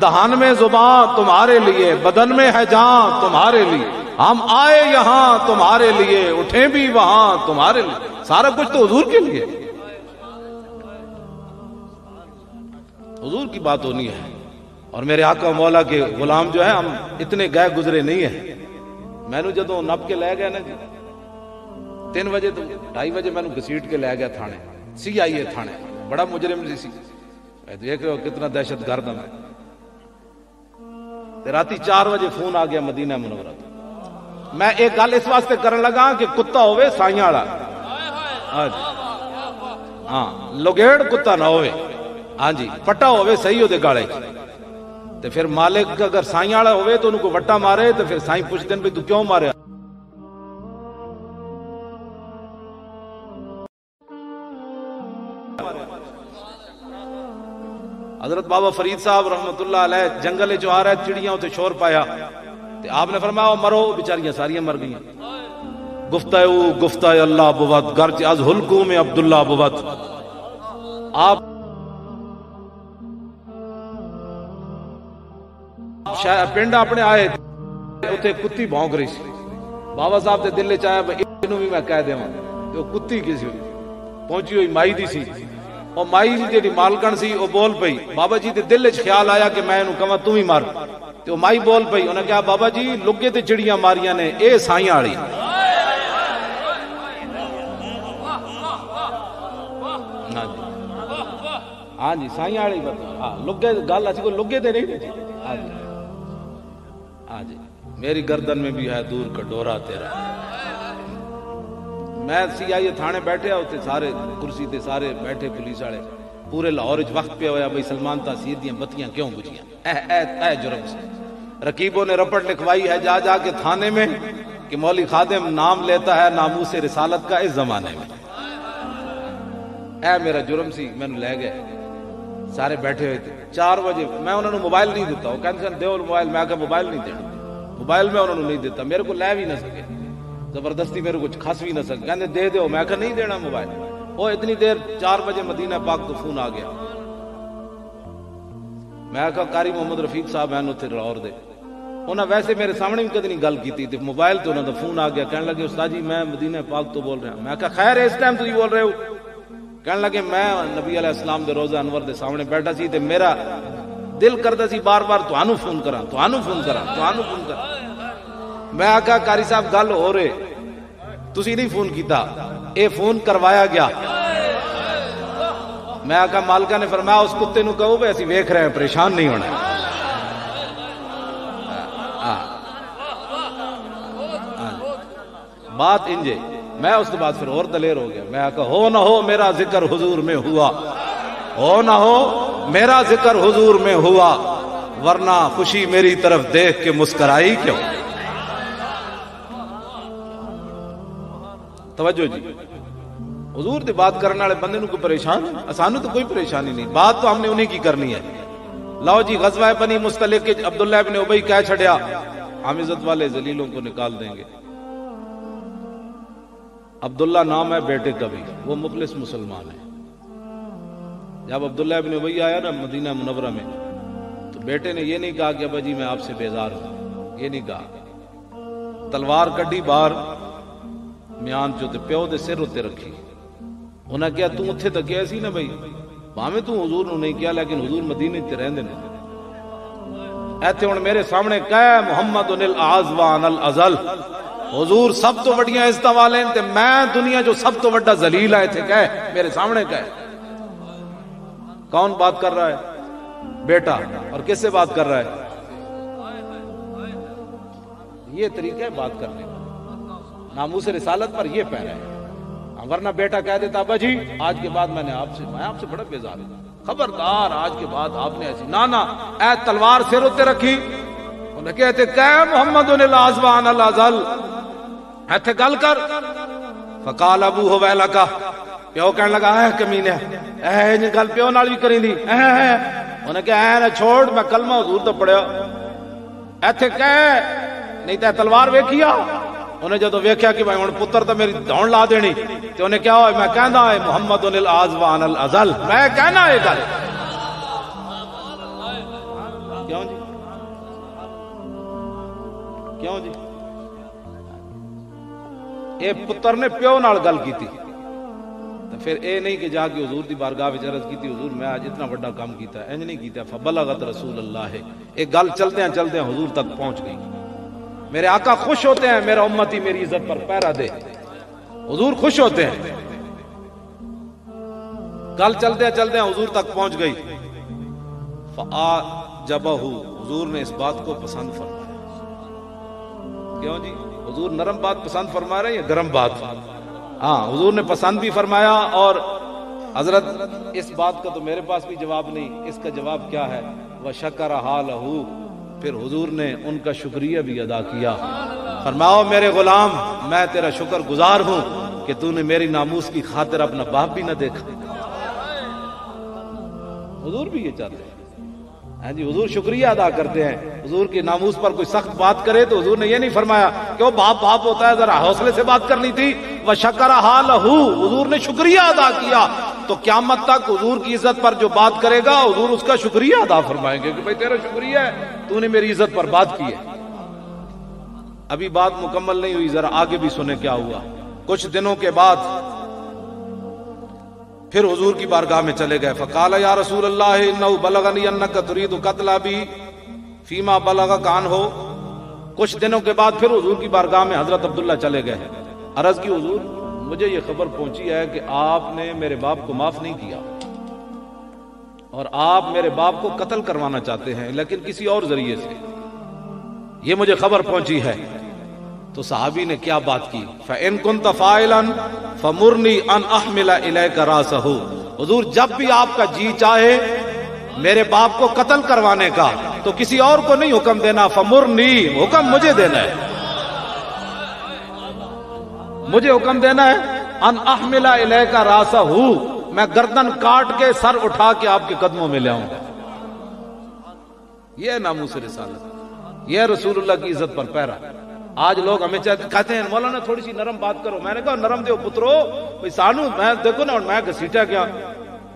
دہان میں زبان تمہارے لیے، بدن میں ہے جان تمہارے لیے، ہم آئے یہاں تمہارے لیے، اٹھیں بھی وہاں تمہارے لیے. سارا کچھ تو حضور کے لیے، حضور کی بات ہونی ہے. اور میرے آقا مولا کے غلام جو ہے، ہم اتنے گئے گزرے نہیں ہیں. میں نے جدوں نپ کے لے گیا نا جی 3 بجے تو 2:30 بجے میں نے گھسیٹ کے لے گیا تھانے، CIA تھانے. بڑا مجرم سی، دیکھ رہے ہو کتنا دہشت گرد ہے. راتی 4 بجے فون آ گیا مدینہ منورہ. میں ایک گل اس واسطے کرن لگا کہ کتا ہوئے سائیاں والا، ہاں لوگیڑ کتا نہ ہوئے، ہاں جی پٹا ہوئے صحیح ہو دے گالے. تو پھر مالک اگر سائیاں والا ہوئے تو ان کو وٹا مارے تو پھر سائیں پوچھتے ہیں بھی تو کیوں مارے. حضرت بابا فرید صاحب رحمت اللہ علیہ جنگل چ آ رہے، چڑیاں اتنے شور پایا، آپ نے فرمایا مرو، بیچاریاں ساریاں مر گئیں. گفتہ اللہ بوت گرچ از حلقوم عبداللہ بوت. آپ پنڈ اپنے آئے، اتنے کتی بھونک رہی سی. بابا صاحب کے دل چ آیا انہوں بھی میں کہہ دیواں. وہ کتی کسی پہنچی ہوئی مائی دی سی، اور مائی جی مالکن سی وہ بول پئی. بابا جی دے دل چ خیال آیا کہ میں انہوں کہاں تم ہی مار. تو مائی بول پئی، انہیں کہا بابا جی لگے تے چڑیاں ماریاں نے، اے سائیاں والی. ہاں جی سائیاں والی لگے گل اچھی کوئی لگے تے نہیں. ہاں جی میری گردن میں بھی ہے دور کا ڈورا تیرا. میں CIA تھانے بیٹھے اتنے سارے کرسی تے سارے بیٹھے پولیس والے. پورے لاہور وقت پہ ہویا بھائی سلمان تاثیر دیاں بتیاں کیوں بجھیاں. اے جرم سے رقیبوں نے رپٹ لکھوائی ہے جا جا کے تھانے میں کہ مولوی خادم نام لیتا ہے ناموس رسالت کا اس زمانے میں. اے میرا جرم سی، میں نے لے گئے. سارے بیٹھے ہوئے تھے. 4 بجے میں انہوں نے موبائل نہیں دیتا. وہ کہتے ہیں دیو موبائل. میں کہا موبائل نہیں دینا. موبائل میں انہوں نے نہیں دیتا. میرے کو لے بھی نہ سکے، زبردستی میرے کو کھس بھی نہ سکے. کہتے دے دو. میں کہا نہیں دینا موبائل. وہ اتنی دیر 4 بجے مدینہ پاک کو فون آ گیا. میں کہا قاری محمد رفیق صاحب ہیں اتنے لاہور دے. انہوں نے ویسے میرے سامنے بھی کدی نہیں گل کی تھی. موبائل تو انہوں نے فون آ گیا. کہنے لگے استاد جی میں مدینہ پاک تو بول رہا ہوں. میں کہا خیر ہے اس ٹائم تو بول رہے ہو. کہنے لگے میں نبی علیہ السلام دے روزہ انور دے سامنے بیٹھا سی تے میرا دل کرتا سی بار بار تانوں فون کراں. میں آکھا قاری صاحب گل ہو رہے تسی نہیں فون کیتا، اے فون کروایا گیا. میں آکھا مالکہ نے فرمایا اس کتے نو کہو بھائی اسی ویکھ رہے ہیں پریشان نہیں ہونا. بات انجے. میں اس کے بعد پھر اور دلیر ہو گیا. میں آکھا ہو نہ ہو میرا ذکر حضور میں ہوا، ہو نہ ہو میرا ذکر حضور میں ہوا، ورنہ خوشی میری طرف دیکھ کے مسکرائی کیوں. توجہ جی. حضور دی بات کرنے والے بندے نو کوئی پریشان، اسانو تو کوئی پریشانی نہیں. بات تو ہم نے انہیں کی کرنی ہے. لو جی غزوہ بنی مستلق عبداللہ ابن ابی کہہ چھڑیا ہم عزت والے ذلیلوں کو نکال دیں گے. عبداللہ نام ہے بیٹے کا بھی، وہ مخلص مسلمان ہے. جب عبداللہ ابن ابی آیا نا مدینہ منورہ میں تو بیٹے نے یہ نہیں کہا کہ ابا جی میں آپ سے بیزار ہوں، یہ نہیں کہا. تلوار کڈی باہر میان چو تے پیو دے سر اتے رکھی. انہاں کیا تو اتھے تک کیا سی نا بھائی بھاویں تو حضور نو نہیں کیا لیکن حضور مدینے تے رہندے نے. ایتھے ہن میرے سامنے کہے محمد الاعظم الازل، حضور سب تو وڈیاں عزتاں والے تے میں دنیا جو سب تو وڈا ذلیل ہے. ایتھے کہے میرے سامنے کہے. کون بات کر رہا ہے؟ بیٹا. اور کس سے بات کر رہا ہے؟ یہ طریقہ ہے بات کرنے کا. ناموس رسالت پر یہ پہرا ہے. ورنہ بیٹا کہہ دیتا ابا جی آج کے بعد میں آپ سے بڑا بیزار ہوں، خبردار آج کے بعد آپ نے ایسی نانا اے تلوار سر ہوتے رکھی. انہیں کہتے کہ محمد الازوان الازل ایتھے گل کر. فقال ابو حویلہ پیو کہنے لگا اے کمینے اے جی گل پیو نال بھی کریں دی انہیں کہا اے نہ چھوڑ میں کلمہ حضور تو پڑھیا ایتھے کہے نہیں تے تلوار ویکھیا. انہیں جدو ویکھیا کہ بھائی ہن پتر تو میری دھون لا دینی تے انہیں کیا ہوئے میں کہندا ہے محمد الازوان الازل میں کہنا ہے گل کیوں جی کیوں جی اے پتر نے پیو نال گل کیتی تو پھر اے نہیں کہ جا کے حضور دی بارگاہ وچ عرض کیتی حضور میں آج اتنا بڑا کام کیتا ہے انج نہیں کیتا. فبلغت رسول اللہ ایک گل چلتے ہیں چلتے ہیں حضور تک پہنچ گئی. میرے آقا خوش ہوتے ہیں میرا امتی میری عزت پر پہرا دے. حضور خوش ہوتے ہیں. گل چلتے ہیں چلتے ہیں حضور تک پہنچ گئی. فاعجبہ حضور نے اس بات کو پسند فرمایا. کیوں جی حضور نرم بات پسند فرما رہے ہیں یا گرم بات؟ ہاں حضور نے پسند بھی فرمایا. اور حضرت اس بات کا تو میرے پاس بھی جواب نہیں. اس کا جواب کیا ہے؟ وَشَكَرَ حَالَهُ پھر حضور نے ان کا شکریہ بھی ادا کیا. فرماؤ میرے غلام میں تیرا شکر گزار ہوں کہ تو نے میری ناموس کی خاطر اپنا باپ بھی نہ دیکھا. حضور بھی یہ چاہتے ہیں. ہاں جی حضور شکریہ ادا کرتے ہیں. حضور کی ناموس پر کوئی سخت بات کرے تو حضور نے یہ نہیں فرمایا کہ وہ باپ باپ ہوتا ہے ذرا حوصلے سے بات کرنی تھی. وَشَكَرَ حَالَهُ حضور نے شکریہ ادا کیا. تو قیامت تک حضور کی عزت پر جو بات کرے گا حضور اس کا شکریہ ادا فرمائیں گے کہ بھئی تیرا شکریہ ہے تو نے میری عزت پر بات کی ہے. ابھی بات مکمل نہیں ہوئی ذرا آگے بھی سنیں کیا ہوا. کچھ دنوں کے بعد پھر حضور کی بارگاہ میں چلے گئے. فقال یا رسول اللہ انه بلغنی انک ترید قتل ابی فیما بلغک عنہ. کچھ دنوں کے بعد پھر حضور کی بارگاہ میں حضرت عبداللہ چلے گئے. عرض کی حضور مجھے یہ خبر پہنچی ہے کہ آپ نے میرے باپ کو معاف نہیں کیا اور آپ میرے باپ کو قتل کروانا چاہتے ہیں لیکن کسی اور ذریعے سے. یہ مجھے خبر پہنچی ہے. تو صحابی نے کیا بات کی؟ فَإِن كُنْتَ فَاعِلًا فَمُرْنِي أَنْ أَحْمِلَ إِلَيْكَ رَأْسَهُ. حضور جب بھی آپ کا جی چاہے میرے باپ کو قتل کروانے کا تو کسی اور کو نہیں حکم دینا. فَمُرْنِي حکم مجھے دینا ہے. مجھے حکم دینا ہے ان احمل الیک راسہ. میں گردن کاٹ کے سر اٹھا کے آپ کے قدموں میں لے آؤں. یہ ناموس رسالت, یہ رسول اللہ کی عزت پر پہرا. آج لوگ ہمیں کہتے ہیں مولانا تھوڑی سی نرم بات کرو. میں نے کہا نرم دیو پترو بھئی سانو میں دیکھو نا میں گھسیٹا گیا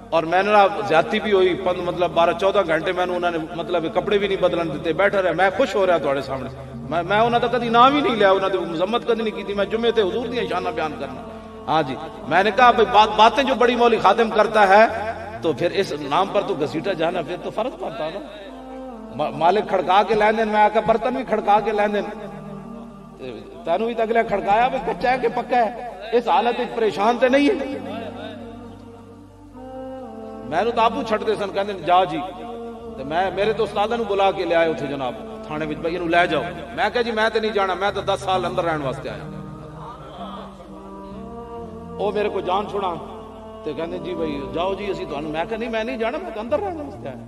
اور میں نے زیادتی بھی ہوئی. مطلب 12-14 گھنٹے میں انہوں نے مطلب کپڑے بھی نہیں بدلن دیتے. بیٹھا رہا میں خوش ہو رہا تھوڑے سامنے. میں انہوں نے کدی نام ہی نہیں لیا, انہوں نے مذمت کدی نہیں کی تھی. میں جمعے تے حضور دی شانہ بیان کرنا. ہاں جی میں نے کہا باتیں جو بڑی مولی خادم کرتا ہے تو پھر اس نام پر تو گھسیٹا جانا پھر تو فرض پڑتا ہے نا. مالک کھڑکا کے لین دین میں آ کے برتن بھی کھڑکا کے لین دین تینوں بھی تگلے کھڑکایا بھی کچا ہے کہ پکا ہے. اس حالت پریشان تے نہیں ہے. میں نے تو آپو چھٹتے سن کہندے جا جی میں میرے تو استادہ نو بلا کے لے آئے اتھے جناب تھانے وچ بھائی لے جاؤ. میں کہا جی میں تے نہیں جانا, میں تو 10 سال اندر رہن واسطے آیا. او میرے کو جان چھوڑا تے کہندے جی بھائی جاؤ جی اسی تانوں. میں کہا نہیں میں نہیں جانا, میں تو اندر رہن واسطے آیا.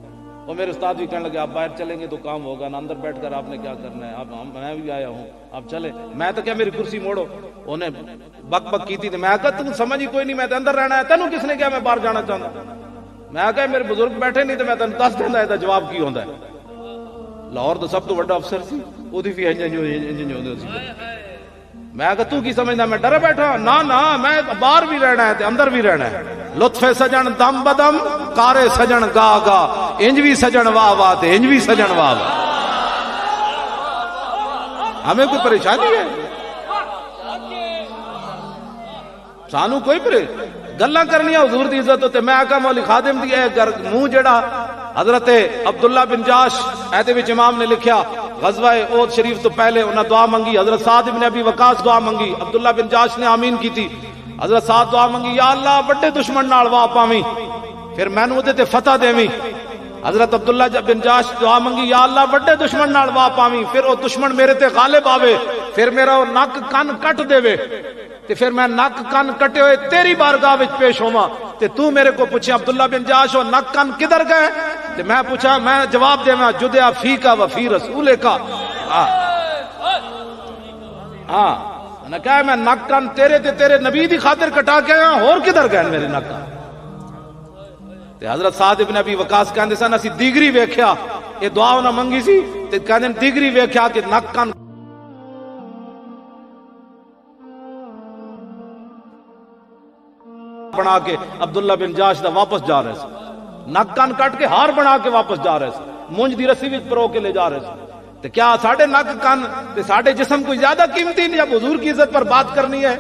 وہ میرے استاد بھی کہنے لگے آپ باہر چلیں گے تو کام ہوگا نا, اندر بیٹھ کر آپ نے کیا کرنا ہے, اب میں بھی آیا ہوں آپ چلیں. میں تو کیا میری کرسی موڑو. انہیں بک بک کی تھی. میں کہا تم سمجھ ہی کوئی نہیں, میں تو اندر رہنا ہے. تینوں کس نے کیا میں باہر جانا چاہتا. میں کہا میرے بزرگ بیٹھے نہیں تو میں تینوں دس دینا ہے جواب کی ہوتا ہے. لاہور تو سب تو بڑا افسر سی وہی بھی میں کہا تو کی سمجھنا میں ڈرے بیٹھا. نہ میں باہر بھی رہنا ہے اندر بھی رہنا ہے. لطف سجن دم بدم کارے سجن گا گا انج بھی سجن واہ واہ تے انج بھی سجن واہ واہ. ہمیں کوئی پریشانی ہے؟ سانو کوئی گلاں کرنی حضور دی عزت ہوتے. میں آقا مولی خادم دی منہ جڑا حضرت عبداللہ بن جاش ایتے وچ امام نے لکھیا غزوہ احد شریف تو پہلے انہاں دعا منگی. حضرت سعد بن ابی وقاص دعا منگی, عبداللہ بن جاش نے آمین کی تھی. حضرت سعد دعا منگی یا اللہ بڑے دشمن نال واہ پاویں پھر مینوں اودے تے فتح دیویں. حضرت عبداللہ بن جاش دعا منگی یا اللہ بڑے دشمن نال واہ پاویں پھر وہ دشمن میرے تے غالب آوے پھر میرا وہ نک کن کٹ دے تے پھر میں نک کن کٹے ہوئے تیری بارگاہ وچ پیش ہوواں تے تو میرے کو پوچھے عبداللہ بن جاش وہ نک کن کدھر گئے تے میں پوچھا میں جواب دیواں جدیا فی کا و فی رسول کا. ہاں نے کہا میں نک کن تیرے تے تیرے نبی دی خاطر کٹا کے آیا اور کدھر گئے میرے نک کن تے حضرت سعد ابن ابی وقاص کہندے سن اسی دیگری ویکھیا یہ دعا انہاں منگی سی تے کہندے دیگری ویکھیا کہ نک کن بنا کے عبداللہ بن جاش دا واپس جا رہے سے نک کن کٹ کے ہار بنا کے واپس جا رہے سے مونج دی رسی وچ پرو کے لے جا رہے سے تو کیا ساڑھے نک کن تے ساڑھے جسم کوئی زیادہ قیمتی نہیں؟ جب حضور کی عزت پر بات کرنی ہے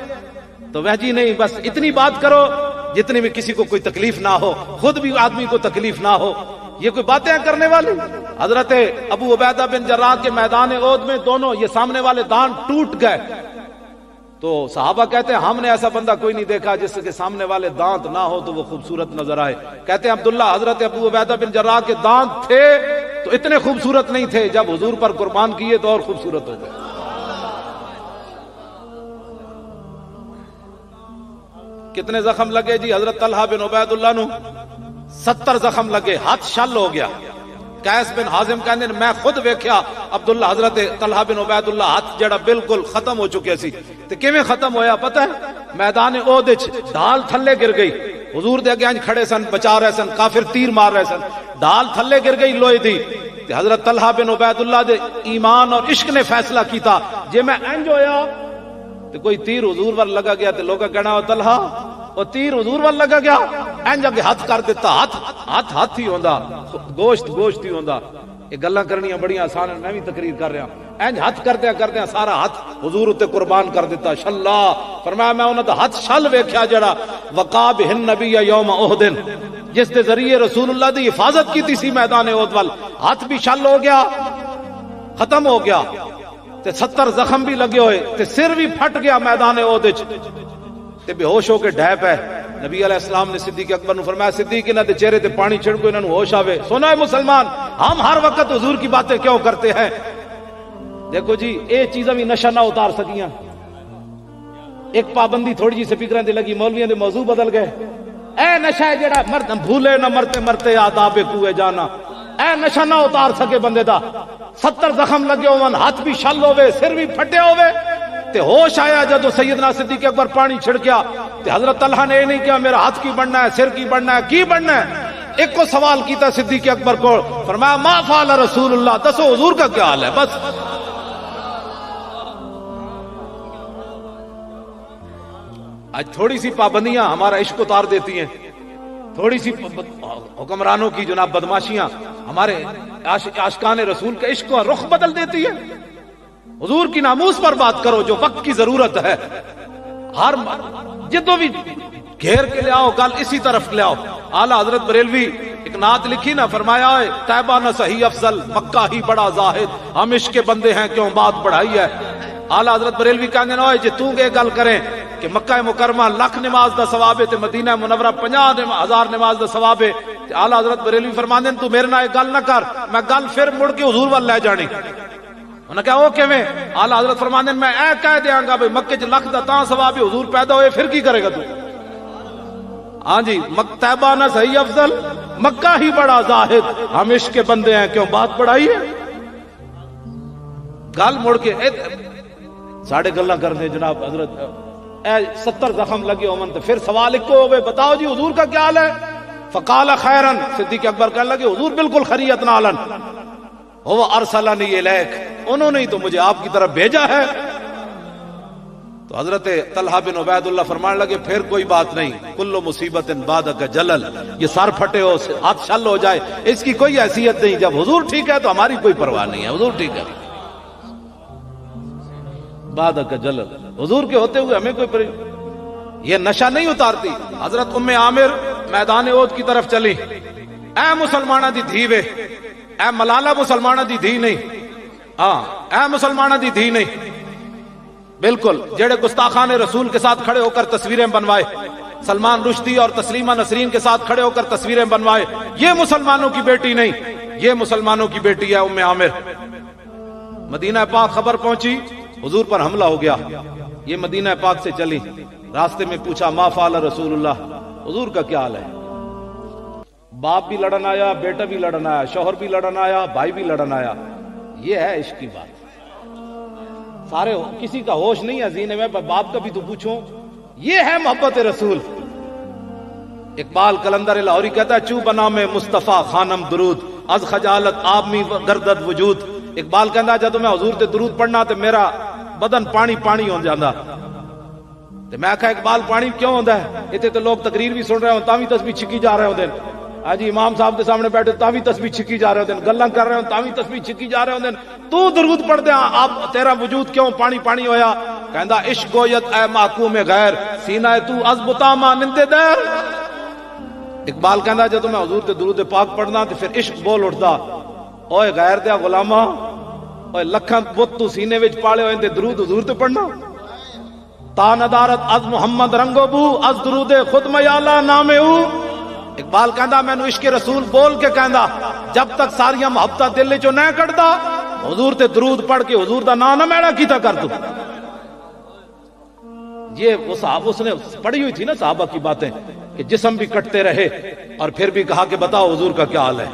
تو وہ جی نہیں، بس اتنی بات کرو جتنی میں کسی کو کوئی تکلیف نہ ہو، خود بھی آدمی کو تکلیف نہ ہو. یہ کوئی باتیں کرنے والی؟ حضرت ابو عبیدہ بن جراح کے میدان احد میں دونوں یہ سامنے والے دان ٹوٹ گئے تو صحابہ کہتے ہیں ہم نے ایسا بندہ کوئی نہیں دیکھا جس کے سامنے والے دانت نہ ہو تو وہ خوبصورت نظر آئے. کہتے ہیں عبداللہ حضرت ابو عبیدہ بن جراح کے دانت تھے تو اتنے خوبصورت نہیں تھے، جب حضور پر قربان کیے تو اور خوبصورت ہو گئے. کتنے زخم لگے جی حضرت طلحہ بن عبید اللہ نو؟ 70 زخم لگے، ہاتھ شل ہو گیا. قیس بن حازم کہنے میں خود ویکھیا عبداللہ حضرت طلحہ بن عبید اللہ ہاتھ جڑا بالکل ختم ہو چکے سی. تے کیویں ختم ہویا پتہ ہے؟ میدان احد وچ ڈھال تھلے گر گئی، حضور دے اگے کھڑے سن، بچا رہے سن، کافر تیر مار رہے سن، ڈھال تھلے گر گئی لوہے دی. تے حضرت طلحہ بن عبید اللہ دے ایمان اور عشق نے فیصلہ کیتا جے میں انج ہویا تے کوئی تیر حضور ور لگا گیا تے لوگا کہنا او طلحہ وہ تیر حضور ور لگا گیا، انج اگے ہاتھ کر دیتا، ہاتھ ہی ہوندا، گوشت ہی ہوندا. یہ گلاں کرنیاں بڑیاں آسان ہیں، میں بھی تقریر کر رہا ہوں. انج ہاتھ کردیا سارا ہاتھ حضور تے قربان کر دیتا. شلا فرمایا میں انہاں دا ہاتھ شل ویکھیا جڑا وقا بہ النبی یوم احد، جس دے ذریعے رسول اللہ دی حفاظت کیتی سی میدان احد وال. ہاتھ بھی شل ہو گیا، ختم ہو گیا تے 70 زخم بھی لگے ہوئے تے سر بھی پھٹ گیا میدان احد وچ تے بے ہوش ہو کے ڈھے پے. نبی علیہ السلام نے صدیق اکبر نے فرمایا صدیق انہاں دے چہرے تے پانی چھڑکو، انہاں نوں ہوش آوے. سونا ہے مسلمان، ہم ہر وقت حضور کی باتیں کیوں کرتے ہیں؟ دیکھو جی اے چیزاں بھی نشہ نہ اتار سکیاں. ایک پابندی تھوڑی جی سپیکراں تے لگی، مولویاں دے موضوع بدل گئے. اے نشہ ہے جڑا مرد بھولے نہ مرتے مرتے آداب کوئے جانا، اے نشہ نہ اتار سکے بندے دا. 70 زخم لگے ہون، ہاتھ بھی شل ہوئے، سر بھی پھٹے ہوئے تے ہوش آیا جدو سیدنا صدیق اکبر پانی چھڑکیا تے حضرت طلحہ نے یہ نہیں کہا میرا ہاتھ کی بننا ہے، سر کی بننا ہے، کی بننا ہے. ایک کو سوال کیتا صدیق اکبر کو، فرمایا ما فعل رسول اللہ، دسو حضور کا کیا حال ہے. بس آج تھوڑی سی پابندیاں ہمارا عشق اتار دیتی ہیں، تھوڑی سی حکمرانوں کی جناب بدماشیاں ہمارے عاشقان رسول کے عشق کا رخ بدل دیتی ہے. حضور کی ناموس پر بات کرو جو وقت کی ضرورت ہے. ہر جدو بھی گھیر کے لے آؤ گل اسی طرف لے آؤ. اعلیٰ حضرت بریلوی ایک نعت لکھی نا، فرمایا ہے طیبہ نہ صحیح افضل، مکہ ہی بڑا زاہد، ہم عشق کے بندے ہیں کیوں بات بڑھائی ہے. اعلیٰ حضرت بریلوی کہنے نہ ہوئے جی تو گے گل کریں کہ مکہ مکرمہ لکھ نماز دا ثواب ہے تے مدینہ منورہ 50,000 نماز دا ثواب ہے. اعلیٰ حضرت بریلوی فرماندے تو میرے نال گل نہ کر، میں گل پھر مڑ کے حضور وال لے جانی. انہوں نے کہا وہ کیویں؟ اعلیٰ حضرت فرماندے میں اے کہہ دیاں گا بھئی مکے چ لکھ دا تاں ثواب ہے، حضور پیدا ہوئے پھر کی کرے گا تو؟ ہاں جی، طیبہ نہ صحیح افضل، مکہ ہی بڑا زاہد، ہم عشق کے بندے ہیں کیوں بات بڑھائی ہے. گل مڑ کے ساڑھے گلاں کرنے جناب حضرت اے 70 زخم لگے ہومن تو پھر سوال ایک کو ہوئے بتاؤ جی حضور کا کیا حال ہے؟ فقال خیرن، صدیق اکبر کہنے لگے حضور بالکل خیریت نالن، وہ ارسلنی الیک، انہوں نے ہی تو مجھے آپ کی طرف بھیجا ہے. تو حضرت طلحہ بن عبید اللہ فرمانے لگے پھر کوئی بات نہیں، کل مصیبت بعدک جلل، یہ سر پھٹے ہو ہاتھ شل ہو جائے اس کی کوئی حیثیت نہیں. جب حضور ٹھیک ہے تو ہماری کوئی پرواہ نہیں ہے، حضور ٹھیک ہے. بعدک جلل، حضور کے ہوتے ہوئے ہمیں کوئی یہ نشہ نہیں اتارتی. حضرت ام عامر میدان احد کی طرف چلی. اے مسلمانہ دی دھی وے، اے ملالہ مسلمانہ دی دھی نہیں، ہاں اے مسلمانہ دی دھی نہیں، بالکل جڑے گستاخان رسول کے ساتھ کھڑے ہو کر تصویریں بنوائے، سلمان رشدی اور تسلیمہ نسرین کے ساتھ کھڑے ہو کر تصویریں بنوائے، یہ مسلمانوں کی بیٹی نہیں، یہ مسلمانوں کی بیٹی ہے ام عامر. مدینہ پاک خبر پہنچی، حضور پر حملہ ہو گیا. یہ مدینہ پاک سے چلی، راستے میں پوچھا ما فعل رسول اللہ، حضور کا کیا حال ہے؟ باپ بھی لڑن آیا، بیٹا بھی لڑن آیا، شوہر بھی لڑن آیا، بھائی بھی لڑن آیا. یہ ہے عشق کی بات. سارے کسی کا ہوش نہیں ہے زینے میں، باپ کا بھی تو پوچھو. یہ ہے محبت رسول. اقبال کلندر لاہوری کہتا ہے چو بنا میں مصطفیٰ خانم درود از خجالت آپ می گردد وجود. اقبال کہتا ہے جب میں حضور تے درود پڑھنا تے میرا بدن پانی پانی ہو جاتا. تے میں کہا اقبال پانی کیوں ہوندا ہے؟ اتنے تو لوگ تقریر بھی سن رہے ہوں تاں بھی تسبیح چھکی جا رہے ہوندے. جی امام صاحب کے سامنے بیٹھے تاں بھی تسبیح چھکی جا رہے ہوندے، گلاں کر رہے ہوں تاں بھی تسبیح چھکی جا رہے ہوندے. تو درود پڑھ دے آپ تیرا وجود کیوں پانی پانی ہویا؟ کہندا عشق گویت اے محکوم غیر سینہ تو از بتا مانند دیر. اقبال کہندا جب میں حضور تے درود پاک پڑھنا تے پھر عشق بول اٹھدا اوئے غیر دیا غلاماں اوئے لکھاں بت تو سینے وچ پالے ہوئے تے درود حضور تے پڑھنا. تا ندارت از محمد رنگو بو از درود خود میالا نام او. اقبال کہندا مینوں عشق رسول بول کے کہندا جب تک ساریاں محبتاں دل چوں نہ کڈدا حضور تے درود پڑھ کے حضور دا نام نہ میڑا کیتا کر دوں. یہ وہ صحابہ اس نے پڑھی ہوئی تھی نا صحابہ کی باتیں کہ جسم بھی کٹتے رہے اور پھر بھی کہا کہ بتاؤ حضور کا کیا حال ہے.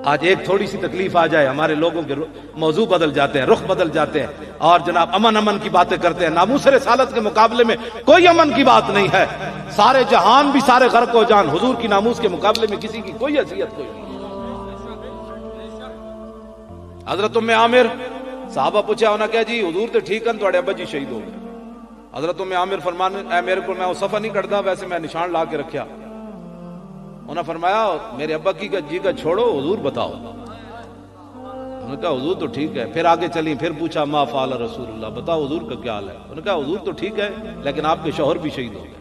آج ایک تھوڑی سی تکلیف آ جائے ہمارے لوگوں کے موضوع بدل جاتے ہیں، رخ بدل جاتے ہیں اور جناب امن کی باتیں کرتے ہیں. ناموس رسالت کے مقابلے میں کوئی امن کی بات نہیں ہے. سارے جہان بھی سارے غرق ہو جان حضور کی ناموس کے مقابلے میں کسی کی کوئی حیثیت کوئی نہیں. حضرت ام عامر صحابہ پوچھا انہاں کہا جی حضور تے ٹھیک ہیں تواڈے ابا جی شہید ہو گئے. حضرت ام عامر فرمان اے میرے کو میں وہ صفحہ نہیں کٹدا ویسے میں نشان لا کے رکھیا. انہوں نے فرمایا میرے ابا کی جی کا چھوڑو حضور بتاؤ. انہوں نے کہا حضور تو ٹھیک ہے. پھر آگے چلیں پھر پوچھا ما فعل رسول اللہ بتاؤ حضور کا کیا حال ہے. انہوں نے کہا حضور تو ٹھیک ہے لیکن آپ کے شوہر بھی شہید ہو گئے.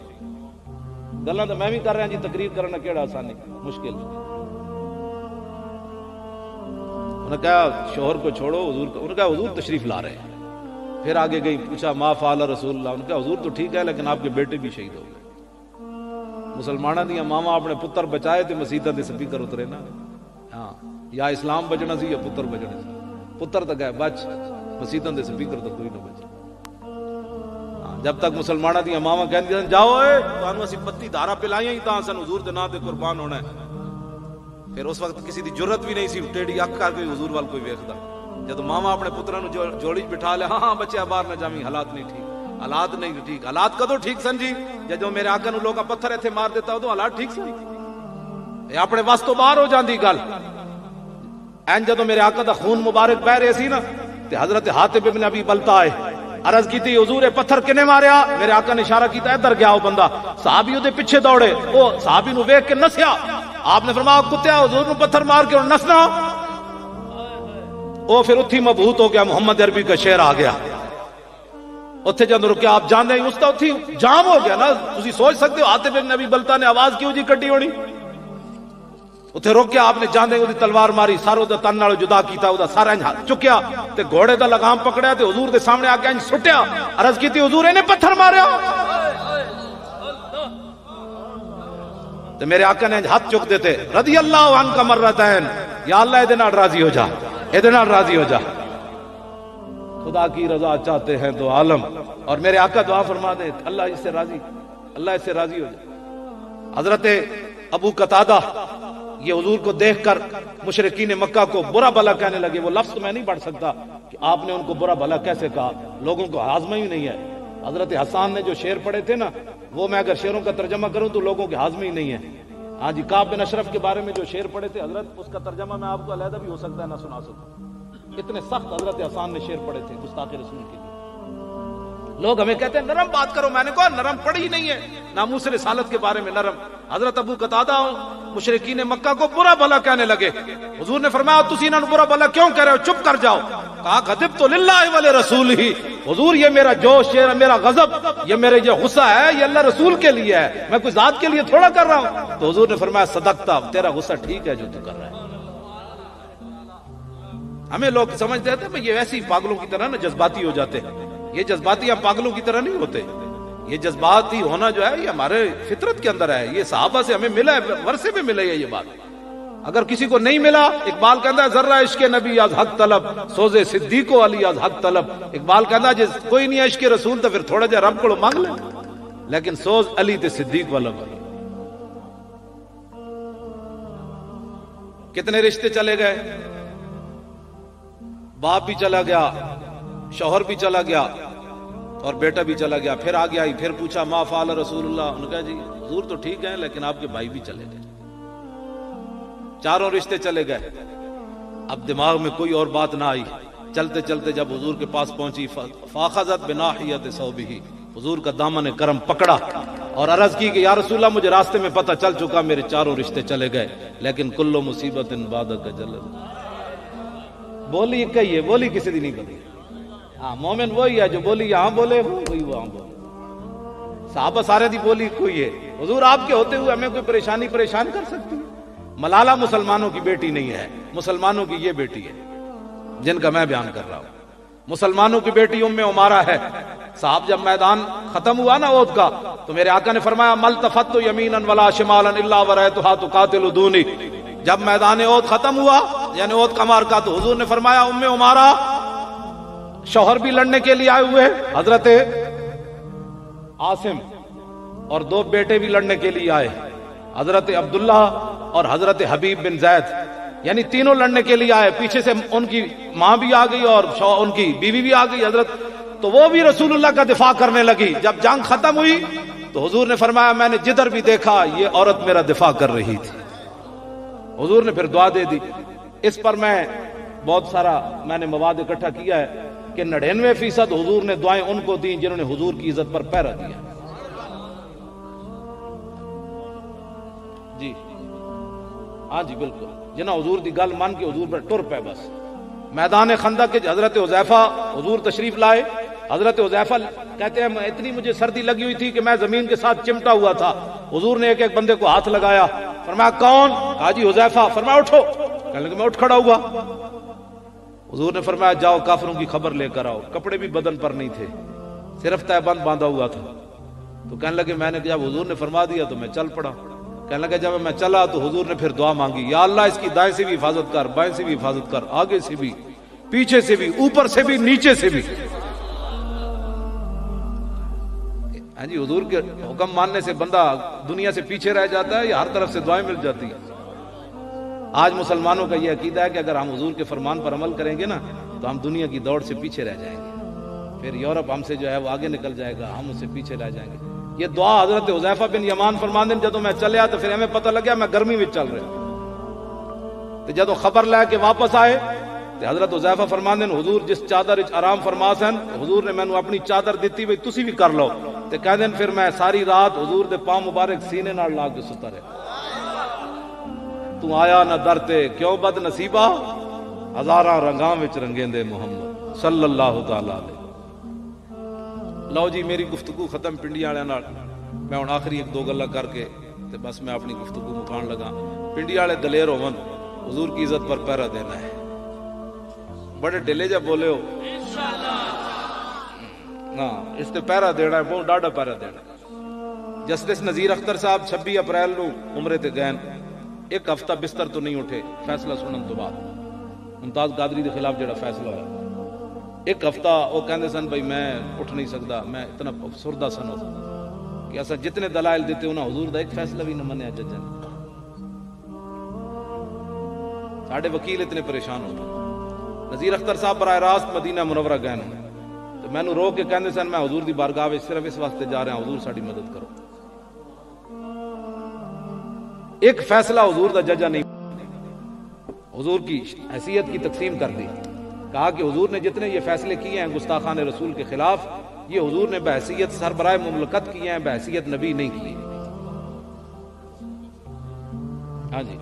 گلاں تو میں بھی کر رہا جی تقریر کرنا کیڑا آسانی مشکل. انہوں نے کہا شوہر کو چھوڑو حضور کو. انہوں نے کہا حضور تشریف لا رہے ہیں. پھر آگے گئی پوچھا ما فعل رسول اللہ. انہوں نے کہا حضور تو ٹھیک ہے لیکن آپ کے بیٹے بھی شہید ہو گئے. مسلمانوں دیا ماما اپنے پتر بچائے تے مسیطاں دے سپیکر اترے نا. ہاں یا اسلام بچنا سی یا پتر بچنا سی. پتر تک ہے بچ مسیطاں دے سپیکر تو کوئی نہ بچ. جب تک مسلمانوں دیا ماما کہندی جاؤ اے تانوں اسی پتی دھارا پلائیاں ہی تاں سن حضور دے نام تے قربان ہونا ہے. پھر اس وقت کسی دی جرت بھی نہیں سی ٹیڑی اکھ کر کے حضور وال کوئی ویکھدا. جب ماما اپنے پتراں نو جوڑی بٹھا لے ہاں بچے باہر نہ جاویں حالات نہیں ٹھیک. حالات نہیں ٹھیک. حالات کدو ٹھیک سن جی جدوں میرے آقا نو لوگا پتھر ایتھے مار دیتا ادو حالات ٹھیک سن. یہ اپنے وس تو باہر ہو جاندی گل. این جدوں میرے آقا دا خون مبارک بہ رہے سی نا تے حضرت حاتب ابن ابی بلتا آئے عرض کیتی حضور پتھر کنے ماریا. میرے آقا نے اشارہ کیتا ادھر گیا وہ بندہ. صحابی دے پیچھے دوڑے وہ صحابی نو ویکھ کے نسیا. آپ نے فرمایا کتیا حضور نو پتھر مار کے نسنا. وہ پھر اتھی مبہوت ہو گیا. محمد عربی کا شعر آ گیا اتھے جب رکیا. آپ جانے ہیں اس کا اتھی جام ہو گیا نا. تسی سوچ سکتے ہو حاتب ابن ابی بلتا نے آواز کیوں جی کٹی ہونی. اتھے روکیا آپ نے جانے دی تلوار ماری سارو دا تن نال جدا کیتا. دا سارا انج چکیا تے گھوڑے دا لگام پکڑیا تے حضور دے سامنے آ کے انج سٹیا. عرض کیتی حضور نے پتھر ماریا. تے میرے آقا نے انج ہاتھ چک دیتے رضی اللہ عنہ کا مرتين یا اللہ دے نال راضی ہو جا دے نال راضی ہو جا. خدا کی رضا چاہتے ہیں تو عالم. اور میرے آقا دعا فرما دے اللہ اس سے راضی اللہ اس سے راضی ہو جائے. حضرت ابو قتادہ یہ حضور کو دیکھ کر مشرکین مکہ کو برا بھلا کہنے لگے. وہ لفظ میں نہیں پڑھ سکتا کہ آپ نے ان کو برا بھلا کیسے کہا. لوگوں کو ہاضمہ ہی نہیں ہے. حضرت حسان نے جو شعر پڑھے تھے نا وہ میں اگر شعروں کا ترجمہ کروں تو لوگوں کے ہاضمہ ہی نہیں ہے. ہاں جی کعب بن اشرف کے بارے میں جو شعر پڑھے تھے حضرت اس کا ترجمہ میں آپ کو علیحدہ بھی ہو سکتا ہے نہ سنا سکوں. اتنے سخت حضرت حسان نے شعر پڑھے تھے گستاخ رسول کے لیے. لوگ ہمیں کہتے ہیں نرم بات کرو. میں نے کہا نرم پڑھی ہی نہیں ہے. ناموس رسالت کے بارے میں نرم. حضرت ابو قتادہ مشرکین مکہ کو برا بھلا کہنے لگے. حضور نے فرمایا تسی انہاں نوں برا بھلا کیوں کہہ رہے ہو چپ کر جاؤ. کہا غضب تو للہ ولرسول ہی. حضور یہ میرا جوش یہ میرا غضب یہ میرے یہ غصہ ہے یہ اللہ رسول کے لیے ہے. میں کوئی ذات کے لیے تھوڑا کر رہا ہوں. تو حضور نے فرمایا صدقتا تیرا غصہ ٹھیک ہے جو تو کر رہا ہے. ہمیں لوگ سمجھتے ہیں یہ ویسے ہی پاگلوں کی طرح نا جذباتی ہو جاتے ہیں. یہ جذباتی ہم پاگلوں کی طرح نہیں ہوتے. یہ جذباتی ہونا جو ہے یہ ہمارے فطرت کے اندر ہے. یہ صحابہ سے ہمیں ملا ہے ورثے میں ملا ہے یہ بات. اگر کسی کو نہیں ملا اقبال کہتا ہے ذرہ عشق نبی از حق طلب سوزے صدیق و علی از حق طلب. اقبال کہتا ہے جس کوئی نہیں ہے عشق رسول تو پھر تھوڑا جا رب کو مانگ لے لیکن سوز علی تے صدیق والا. کتنے رشتے چلے گئے. باپ بھی چلا گیا شوہر بھی چلا گیا اور بیٹا بھی چلا گیا. پھر آگے آئی, پھر پوچھا ما فعل رسول اللہ. انہوں نے کہا جی حضور تو ٹھیک ہیں لیکن آپ کے بھائی بھی چلے گئے. چاروں رشتے چلے گئے. اب دماغ میں کوئی اور بات نہ آئی. چلتے چلتے جب حضور کے پاس پہنچی, فاخذت بناحیت ثوبہ, حضور کا دامن کرم پکڑا اور عرض کی کہ یا رسول اللہ مجھے راستے میں پتہ چل چکا میرے چاروں رشتے چلے گئے, لیکن کل مصیبت بعدک جل. بولی کہی ہے, بولی کسی دی نہیں بدلی. ہاں مومن وہی ہے جو بولی یہاں بولے وہی وہاں بولے. صحابہ سارے دی بولی کوئی ہے. حضور آپ کے ہوتے ہوئے ہمیں کوئی پریشانی پریشان کر سکتی ہے؟ ملالہ مسلمانوں کی بیٹی نہیں ہے, مسلمانوں کی یہ بیٹی ہے جن کا میں بیان کر رہا ہوں. مسلمانوں کی بیٹی ام عمارہ ہے. صاحب جب میدان ختم ہوا نا احد کا, تو میرے آقا نے فرمایا ملتفت یمینا ولا شمالا الا ورأیتها تقاتل دونی. جب میدان احد ختم ہوا یعنی احد کا معرکہ, تو حضور نے فرمایا ام عمارہ, شوہر بھی لڑنے کے لیے آئے ہوئے حضرت عاصم, اور دو بیٹے بھی لڑنے کے لیے آئے, حضرت عبداللہ اور حضرت حبیب بن زید, یعنی تینوں لڑنے کے لیے آئے. پیچھے سے ان کی ماں بھی آ گئی اور ان کی بیوی بھی آ گئی حضرت, تو وہ بھی رسول اللہ کا دفاع کرنے لگی. جب جنگ ختم ہوئی تو حضور نے فرمایا میں نے جدھر بھی دیکھا یہ عورت میرا دفاع کر رہی تھی. حضور نے پھر دعا دے دی. اس پر میں بہت سارا میں نے مواد اکٹھا کیا ہے کہ 99% حضور نے دعائیں ان کو دیں جنہوں نے حضور کی عزت پر پہرا دیا. جی ہاں جی بالکل, جنہاں حضور دی گل مان کے حضور پر ٹر پے. بس میدان خندق کے حضرت حذیفہ حضور تشریف لائے. حضرت حذیفہ کہتے ہیں اتنی مجھے سردی لگی ہوئی تھی کہ میں زمین کے ساتھ چمٹا ہوا تھا. حضور نے ایک ایک بندے کو ہاتھ لگایا, فرمایا کون؟ کہا جی حذیفہ. فرمایا اٹھو. کہنے لگے میں اٹھ کھڑا ہوا. حضور نے فرمایا جاؤ کافروں کی خبر لے کر آؤ. کپڑے بھی بدن پر نہیں تھے, صرف تہبند باندھا ہوا تھا. تو کہنے لگے میں نے جب حضور نے فرما دیا تو میں چل پڑا. کہنے لگا جب میں چلا تو حضور نے پھر دعا مانگی, یا اللہ اس کی دائیں سے بھی حفاظت کر, بائیں سے بھی حفاظت کر, آگے سے بھی, پیچھے سے بھی, اوپر سے بھی, نیچے سے بھی. ہاں جی حضور کے حکم ماننے سے بندہ دنیا سے پیچھے رہ جاتا ہے یا ہر طرف سے دعائیں مل جاتی ہیں. آج مسلمانوں کا یہ عقیدہ ہے کہ اگر ہم حضور کے فرمان پر عمل کریں گے نا تو ہم دنیا کی دوڑ سے پیچھے رہ جائیں گے. پھر یورپ ہم سے جو ہے وہ آگے نکل جائے گا, ہم اس سے پیچھے رہ جائیں گے. یہ دعا حضرت حذیفہ بن یمان فرماندے جدوں میں چلیا تو پھر ہمیں پتہ لگیا میں گرمی میں چل رہا. تو جدوں خبر لے کے واپس آئے تو حضرت حذیفہ فرماندے حضور جس چادر وچ آرام فرما سن, حضور نے مینوں اپنی چادر دتی بھئی تسی بھی کر لو. تے کہندے پھر میں ساری رات حضور دے پاؤں مبارک سینے نال لا کے ستا رہا. تو آیا نہ در تے کیوں بد نصیبہ, ہزاراں رنگاں وچ رنگیندے محمد صلی اللہ تعالی علیہ. لو جی میری گفتگو ختم پنڈی والے نال. میں ہن آخری ایک دو گلاں کر کے تے بس میں اپنی گفتگو مکان لگا. پنڈی والے دلیر ہون, حضور کی عزت پر پہرا دینا ہے. بڑے ڈھلے جا بولے ہو ہاں, اس تے پہرا دینا ہے, بہت ڈاڈا پہرا دینا ہے. جسٹس نذیر اختر صاحب 26 اپریل نو عمرے تے گئے. ایک ہفتہ بستر تو نہیں اٹھے فیصلہ سنن تو بعد, ممتاز قادری کے خلاف جڑا فیصلہ ہوا. ایک ہفتہ وہ کہندے سن بھائی میں اٹھ نہیں سکتا, میں اتنا افسردہ سن کہ ایسا جتنے دلائل دیتے انہاں حضور دا ایک فیصلہ بھی نہ منیا ججاں نے. ساڈے وکیل اتنے پریشان ہو گئے. نذیر اختر صاحب براہ راست مدینہ منورہ گئے تو میں نو رو کے کہندے سن میں حضور دی بارگاہ وچ صرف اس واسطے جا رہا ہوں حضور ساڈی مدد کرو. ایک فیصلہ حضور دا ججا نہیں, حضور کی حیثیت کی تقسیم کر دی. کہا کہ حضور نے جتنے یہ فیصلے کیے ہیں گستاخان رسول کے خلاف, یہ حضور نے بحیثیت سربراہ مملکت کیے ہیں, بحیثیت نبی نہیں کیے. ہاں جی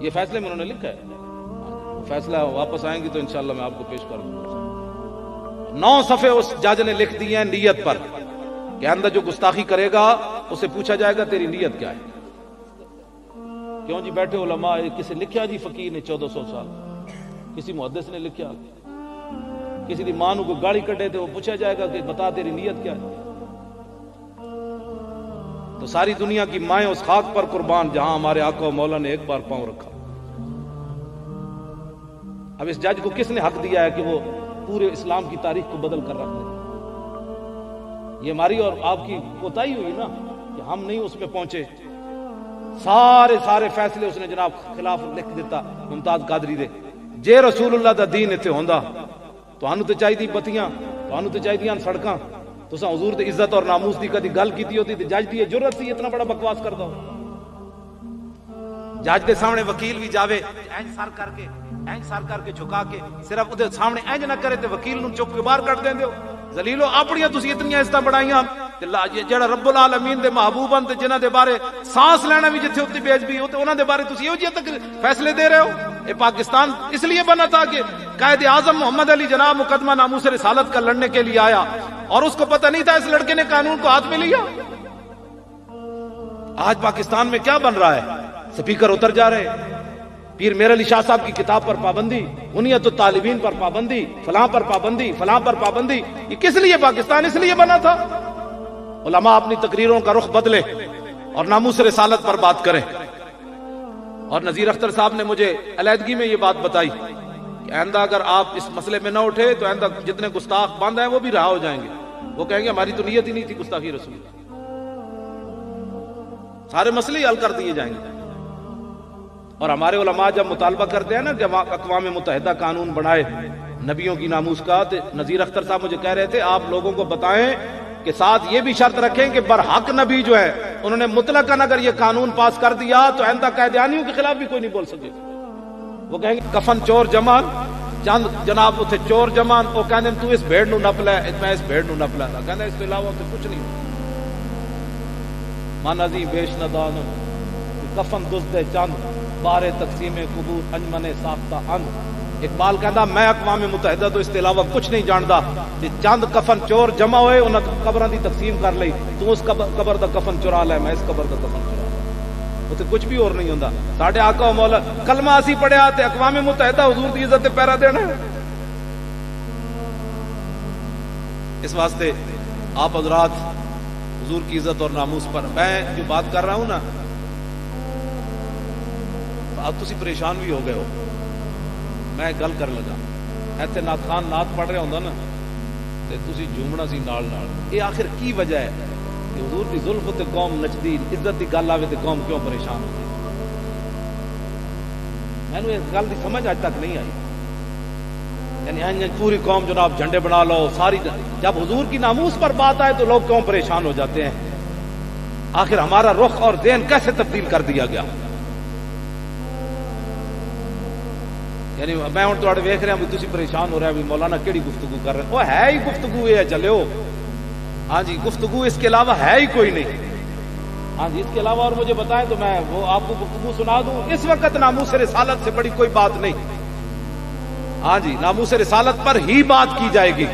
یہ فیصلے میں انہوں نے لکھا ہے. فیصلہ واپس آئیں گی تو انشاءاللہ میں آپ کو پیش کروں گا. 9 صفحے اس جج نے لکھ دیے ہیں نیت پر کہ اندر جو گستاخی کرے گا اسے پوچھا جائے گا تیری نیت کیا ہے. کیوں جی بیٹھے علماء, کسی لکھیا جی فقیر نے 1400 سال, کسی محدث نے لکھیا, کسی دی ماں کو گالی کٹے تھے وہ پوچھا جائے گا کہ بتا تیری نیت کیا ہے. تو ساری دنیا کی مائیں اس خاک پر قربان جہاں ہمارے آقا و مولا نے ایک بار پاؤں رکھا. اب اس جج کو کس نے حق دیا ہے کہ وہ پورے اسلام کی تاریخ کو بدل کر رکھ دے؟ یہ ہماری اور آپ کی کوتاہی ہوئی نا کہ ہم نہیں اس پہ پہنچے. سارے فیصلے اس نے جناب خلاف لکھ دیتا ممتاز قادری دے. جے رسول اللہ دا دین اتنے ہوندا تو ہانوں تے چاہیے بتیاں ਤੁਹਾਨੂੰ ਤੇ ਚਾਹੀਦੀਆਂ ਸੜਕਾਂ, ਤੁਸੀਂ ਹਜ਼ੂਰ ਦੀ ਇੱਜ਼ਤ ਔਰ ਨਾਮੂਸ ਦੀ ਕਦੀ ਗੱਲ ਕੀਤੀ ਹੁੰਦੀ ਤੇ ਜੱਜ ਦੀ ਜੁਰਤ ਸੀ ਇਤਨਾ ਬੜਾ ਬਕਵਾਸ ਕਰਦਾ ਹੋ। ਜੱਜ ਦੇ ਸਾਹਮਣੇ ਵਕੀਲ ਵੀ ਜਾਵੇ ਇੰਜ ਸਰ ਕਰਕੇ ਝੁਕਾ ਕੇ ਸਿਰਫ ਉਹਦੇ ਸਾਹਮਣੇ ਇੰਜ ਨਾ ਕਰੇ ਤੇ ਵਕੀਲ ਨੂੰ ਚੁੱਕ ਕੇ ਬਾਹਰ ਕੱਢ ਦਿੰਦੇ ਹੋ। ਜ਼ਲੀਲੋ ਆਪਣੀਆਂ ਤੁਸੀਂ ਇਤਨੀਆਂ ਇੱਜ਼ਤਾਂ ਬਣਾਈਆਂ ਤੇ ਜਿਹੜਾ ਰੱਬੁਲ ਆਲਮੀਨ ਦੇ ਮਹਬੂਬ ਹਨ ਤੇ ਜਿਨ੍ਹਾਂ ਦੇ ਬਾਰੇ ਸਾਂਸ ਲੈਣਾ ਵੀ ਜਿੱਥੇ ਉੱਤੇ ਬੇਅਦਬੀ ਹੋ ਤੇ ਉਹਨਾਂ ਦੇ ਬਾਰੇ ਤੁਸੀਂ ਇਹੋ ਜਿਹੇ ਤੱਕ فیصلے دے رہے ہو۔ یہ پاکستان اس لیے بنا تھا کہ قائد اعظم محمد علی جناح مقدمہ ناموس رسالت کا لڑنے کے لیے آیا اور اس کو پتہ نہیں تھا اس لڑکے نے قانون کو ہاتھ میں لیا۔ آج پاکستان میں کیا بن رہا ہے؟ سپیکر اتر جا رہے، پیر میر علی شاہ صاحب کی کتاب پر پابندی، انیت الطالبین پر پابندی، فلاں پر پابندی، فلاں پر پابندی۔ یہ کس لیے پاکستان اس لیے بنا تھا؟ علماء اپنی تقریروں کا رخ بدلے اور ناموس رسالت پر بات کریں۔ اور نذیر اختر صاحب نے مجھے علیحدگی میں یہ بات بتائی کہ آئندہ اگر آپ اس مسئلے میں نہ اٹھے تو آئندہ جتنے گستاخ بند ہیں وہ بھی رہا ہو جائیں گے۔ وہ کہیں گے ہماری تو نیت ہی نہیں تھی گستاخی رسول، سارے مسئلے ہی حل کر دیے جائیں گے۔ اور ہمارے علماء جب مطالبہ کرتے ہیں نا کہ اقوام متحدہ قانون بنائے نبیوں کی ناموس کا، تو نذیر اختر صاحب مجھے کہہ رہے تھے آپ لوگوں کو بتائیں کہ ساتھ یہ بھی شرط رکھیں کہ برحق نبی جو ہے انہوں نے مطلقاً اگر یہ قانون پاس کر دیا تو آئندہ قائدیانیوں کے خلاف بھی کوئی نہیں بول سکے۔ وہ کہیں گے کفن چور جمان چند جناب اتنے چور جمان، وہ کہنے تو اس بھیڑ نو نپ لے، میں اس بھیڑ نو نپ لینا، کہنا اس کے علاوہ تو کچھ نہیں۔ مانزی بیش ندان کفن دزدے چند بارے تقسیم قبور انجمن ساختہ ان۔ اقبال کہتا میں اقوام متحدہ تو اس کے علاوہ کچھ نہیں جانتا، چند کفن چور جمع ہوئے انہاں قبراں دی تقسیم کر لئی، تو اس قبر دا کفن چرا لے، میں اس قبر دا کفن چرا لے، وہ تو کچھ بھی اور نہیں ہوندا۔ ساڈے آقا و مولا کلمہ اسی پڑھیا تے اقوام متحدہ حضور دی عزت تے پیرا دینا ہے۔ اس واسطے آپ حضرات حضور کی عزت اور ناموس پر میں جو بات کر رہا ہوں نا، اب تسی پریشان بھی ہو گئے ہو، میں گل کر لگا ایتھے نعت خان نعت پڑھ رہا ہوندا نا تے تسی جھومنا سی نال نال۔ یہ آخر کی وجہ ہے کہ حضور دی زلف تے قوم نچدی، عزت دی گل آوے تے قوم کیوں پریشان ہوتی؟ مینوں اس گل دی سمجھ اج تک نہیں آئی۔ یعنی پوری قوم جناب جھنڈے بنا لو ساری، جب حضور کی ناموس پر بات آئے تو لوگ کیوں پریشان ہو جاتے ہیں؟ آخر ہمارا رخ اور ذہن کیسے تبدیل کر دیا گیا؟ یعنی میں ہوں تھوڑے ویکھ رہا بھی تسی پریشان ہو رہا ہے بھی مولانا کیڑی گفتگو کر رہے ہیں، وہ ہے ہی گفتگو ہے چلو، ہاں جی گفتگو اس کے علاوہ ہے ہی کوئی نہیں۔ ہاں جی اس کے علاوہ اور مجھے بتائیں تو میں وہ آپ کو گفتگو سنا دوں۔ اس وقت ناموس رسالت سے بڑی کوئی بات نہیں، ہاں جی ناموس رسالت پر ہی بات کی جائے گی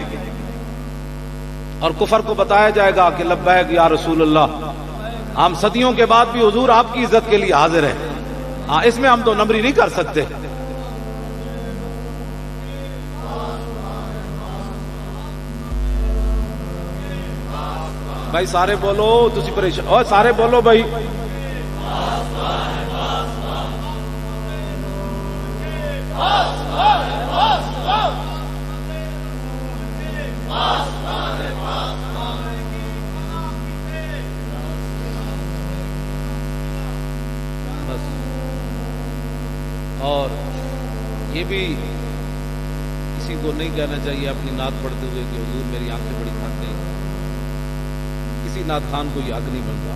اور کفر کو بتایا جائے گا کہ لبیک یا رسول اللہ، ہم صدیوں کے بعد بھی حضور آپ کی عزت کے لیے حاضر ہیں۔ ہاں اس میں ہم دو نمبری نہیں کر سکتے۔ بھائی سارے بولو، تسی پریشان اور سارے بولو بھائی۔ بس اور یہ بھی کسی کو نہیں کہنا چاہیے اپنی نعت پڑھتے ہوئے کہ حضور میری آنکھیں بڑی تھک گئی۔ کسی نعت خان کو یہ حق نہیں بنتا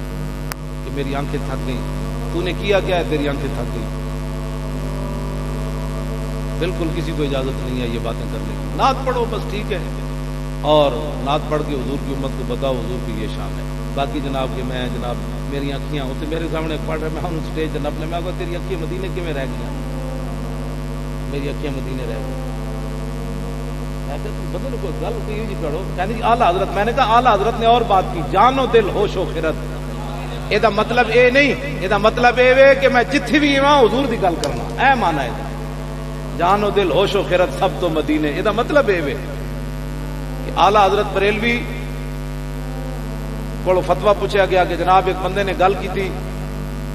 کہ میری آنکھیں تھک گئی، تو نے کیا کیا ہے تیری آنکھیں تھک گئی؟ بالکل کسی کو اجازت نہیں ہے یہ باتیں کرنے کی۔ نعت پڑھو بس ٹھیک ہے، اور نعت پڑھ کے حضور کی امت کو بتاؤ حضور کی یہ شان ہے۔ باقی جناب کہ میں جناب میری آنکھیاں ہوتے میرے سامنے پڑھ رہے، میں ہوں اسٹیج جناب نے، میں کہا تیری آنکھیں مدینے کے میں رہ گئی، میری آنکھیں مدینے رہ گئی۔ بدل کو گل جی کرو کہنی اعلیٰ حضرت، میں نے کہا اعلیٰ حضرت نے اور بات کی، جان و دل ہوش و خرد۔ یہ مطلب اے نہیں، یہ مطلب اے وے کہ میں جتھی بھی ہاں حضور دی گل کرنا، اے مانا ہے جان و دل ہوش و خرد سب تو مدینے۔ یہ مطلب اے وے کہ اعلیٰ حضرت بریلوی کو فتویٰ پوچھا گیا کہ جناب ایک بندے نے گل کی تھی،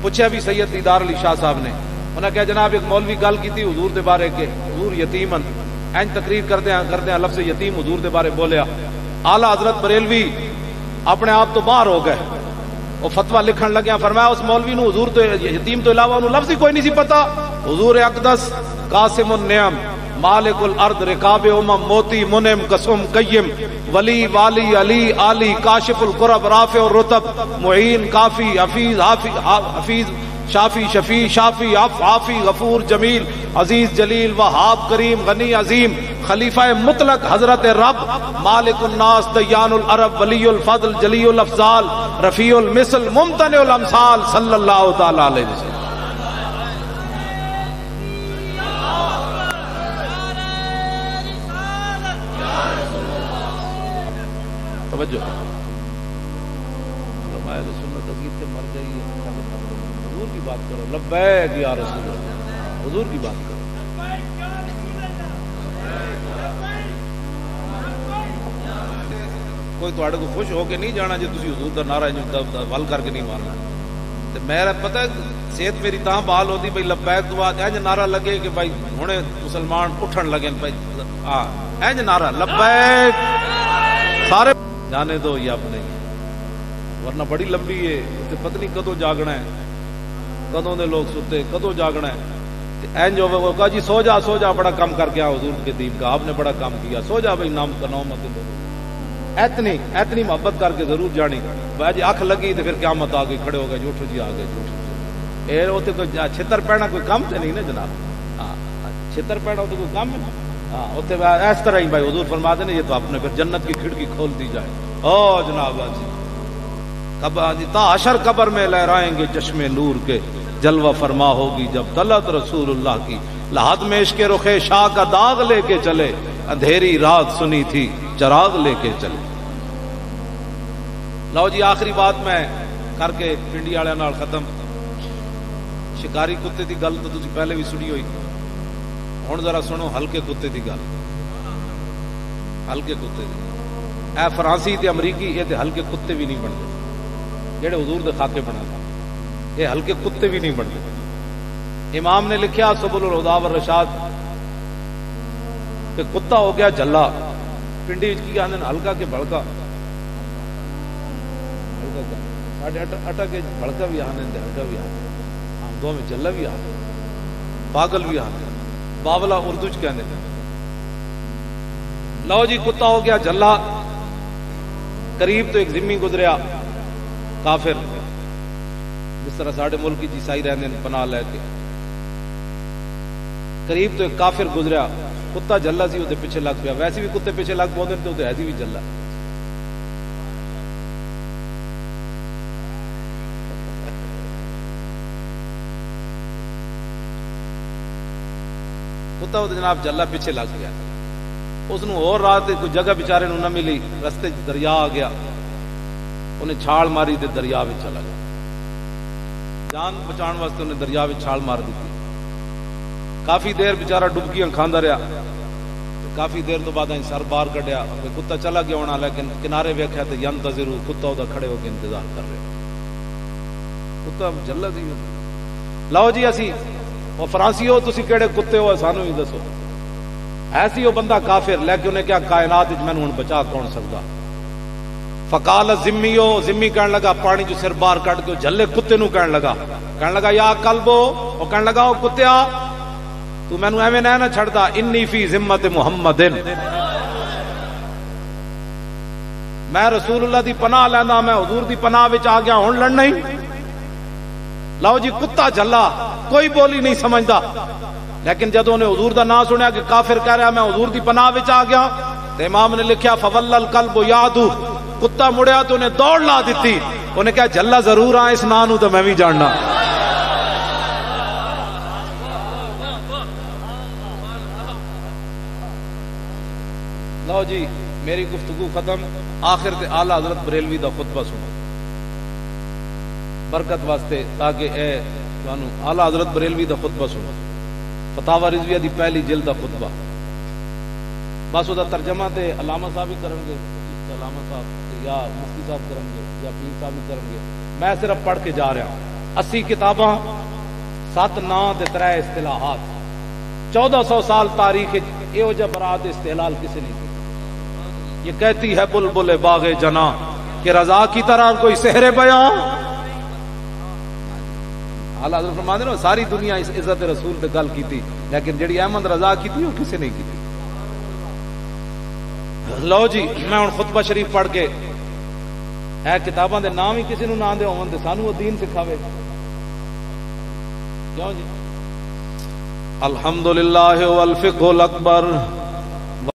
پوچھا بھی سید دیدار علی شاہ صاحب نے، انہوں نے کہا جناب ایک مولوی گل کی تھی حضور دے بارے کے حضور یتیمن این تقریر کردے ہیں لفظ یتیم حضور دے بارے بولیا۔ اعلیٰ حضرت بریلوی اپنے آپ تو باہر ہو گئے، وہ فتویٰ لکھن لگیا، فرمایا اس مولوی نو حضور تو یتیم تو علاوہ انہوں لفظ ہی کوئی نہیں سی پتا، حضور اقدس قاسم النعم مالک الارض رکاب امم موتی منم قسم قیم ولی والی علی علی کاشف القرب رافع الرتب معین کافی حفیظ حفیظ شافی شفیع شافی عافی غفور جمیل عزیز جلیل وہاب کریم غنی عظیم خلیفہ مطلق حضرت رب مالک الناس دیان العرب ولی الفضل جلی الافضال رفیع المثل ممتنع الامثال صلی اللہ تعالی علیہ وسلم. توجہ علماء سنت عقید سے مر جائیے حضور کی بات کرو. لبیک یا رسول اللہ, حضور کی بات کرو. کوئی تھوڑے کو خوش ہو کے نہیں جانا جی تسی حضور کا نعرہ ول کر کے نہیں مارنا. تے میرا پتہ صحت میری تاں بحال ہوتی بھائی لبیک دعا انج نعرہ لگے کہ بھائی ہن مسلمان اٹھن لگے بھائی ہاں انج نعرہ لبیک سارے جانے دو یہ اپنے, ورنہ بڑی لمبی ہے تے پتہ نہیں کدوں جاگنا ہے, کدوں دے لوگ ستے کدوں جاگنا ہے. اینج ہوگا کہا جی سو جا بڑا کام کر کے حضور کے دین کا, آپ نے بڑا کام کیا, سو جا بھائی نام کا نام مت لو. اتنی محبت کر کے ضرور جانی بھائی جی اکھ لگی تو پھر قیامت آ گئی, کھڑے ہو گئے جھوٹو جی آ گئے جھوٹو. اے اوتے کوئی چھتر پہنا کوئی کام تے نہیں نا جناب. ہاں چھتر پہنا تو کوئی کام ہے. ہاں اوتے اس طرح ہی بھائی حضور فرماتے ہیں یہ تو آپ نے پھر جنت کی کھڑکی کھول دی جائے. او جناب جی قبر تا حشر قبر میں لہرائیں گے چشمے نور کے, جلوہ فرما ہوگی جب طلعت رسول اللہ کی, لحد میں عشق رخ شاہ کا داغ لے کے چلے, اندھیری رات سنی تھی چراغ لے کے چلے. لو جی آخری بات میں کر کے پنڈی والے نال ختم. شکاری کتے دی گل تو تسی پہلے بھی سنی ہوئی, ہن ذرا سنو ہلکے کتے دی گل. ہلکے کتے دی اے فرانسی تے امریکی یہ تے ہلکے کتے بھی نہیں بنتے جڑے حضور دے خاکے بنا تھا, یہ ہلکے کتے بھی نہیں بنتے. امام نے لکھیا سبل الہدی والرشاد کہ کتا ہو گیا جھلا, پنڈی کی آندن ہلکا کے بھڑکا, اٹا کے بھڑکا بھی آنے ہلکا بھی آنے, ہم دو میں جھلا بھی آنے, پاگل بھی آنے, باولا اردو چ کہنے. لو جی کتا ہو گیا جھلا. قریب تو ایک ذمی گزریا کافر, جس طرح ساڑھے ملک کی عیسائی رہنے پناہ لے کے, قریب تو ایک کافر گزریا, کتا جلا سی وہ پیچھے لگ پیا. ویسے بھی کتے پیچھے لگ پاؤں تو ایسی بھی جلا. کتا جناب جلا پیچھے لگ گیا. اس نو اور رات کوئی جگہ بیچارے نو نہ ملی, رستے دریا آ گیا, انہیں چھال ماری تے دریا میں چلا گیا. جان بچان واسطے انہیں دریا میں چھال مار دی. کافی دیر بیچارہ ڈبکیاں کھاندا رہا, کافی دیر تو بعد سر باہر کڈیا, کتا چلا گیا ہونا, لیکن کنارے ویکھیا تے ینتظر کتا ادا کھڑے ہو کے انتظار کر رہے. کتا جلا سی. لو جی اسی وہ فرانسی ہو تسی کیڑے کتے ہو سانو ہی دسو. ایسی وہ بندہ کافر, لیکن انہیں کیا کائنات وچ مینوں ہن بچا کون سکدا. فقال ذمیو, ذمی کہن لگا پانی جو سر باہر کڈ کے جھلے کتے نو کہن لگا یا کلبو, او کہن لگا او کتیا تو مینوں ایویں نہ چھڑدا, انی فی ذمت محمد, میں رسول اللہ دی پناہ لیندا, میں حضور دی پناہ وچ آ گیا, ہن لڑنا ہی. لو جی کتا جھلا کوئی بولی نہیں سمجھدا, لیکن جدوں نے حضور دا نام سنیا کہ کافر کہہ رہا میں حضور دی پناہ وچ آ گیا, تے امام نے لکھیا فول القلب یادو, کتا مڑیا تو انہیں دوڑ لا دیتی. انہیں کہا جھلا ضرور آ اس نام تو میں بھی جاننا. لو جی میری گفتگو ختم. آخر تے اعلی حضرت بریلوی دا خطبہ سنو برکت واسطے, تاکہ اے تانوں اعلی حضرت بریلوی دا خطبہ سنو. فتاوی رضویہ دی پہلی جلد دا خطبہ, بس وہ ترجمہ تے علامہ صاحب ہی کریں گے, علامہ صاحب یا مفتی صاحب کریں گے یا پیر صاحب ہی کریں گے. میں صرف پڑھ کے جا رہا ہوں. 80 کتاباں, 7 نام تے 3 اصطلاحات, 1400 سال تاریخ یہ جا برات استحلال کسی نہیں کی. یہ کہتی ہے بلبل باغ جنا کہ رضا کی طرح کوئی سحر بیاں. اللہ حضرت فرماتے ہیں ساری دنیا اس عزت رسول تے گل کیتی لیکن جڑی احمد رضا کیتی وہ کسی نہیں کیتی. لو جی میں ہن خطبہ شریف پڑھ کے اے کتاباں دے نام ہی کسی نو نہ دے ہون تے سانو وہ دین سکھاوے کیوں جی. الحمدللہ والفقہ الاکبر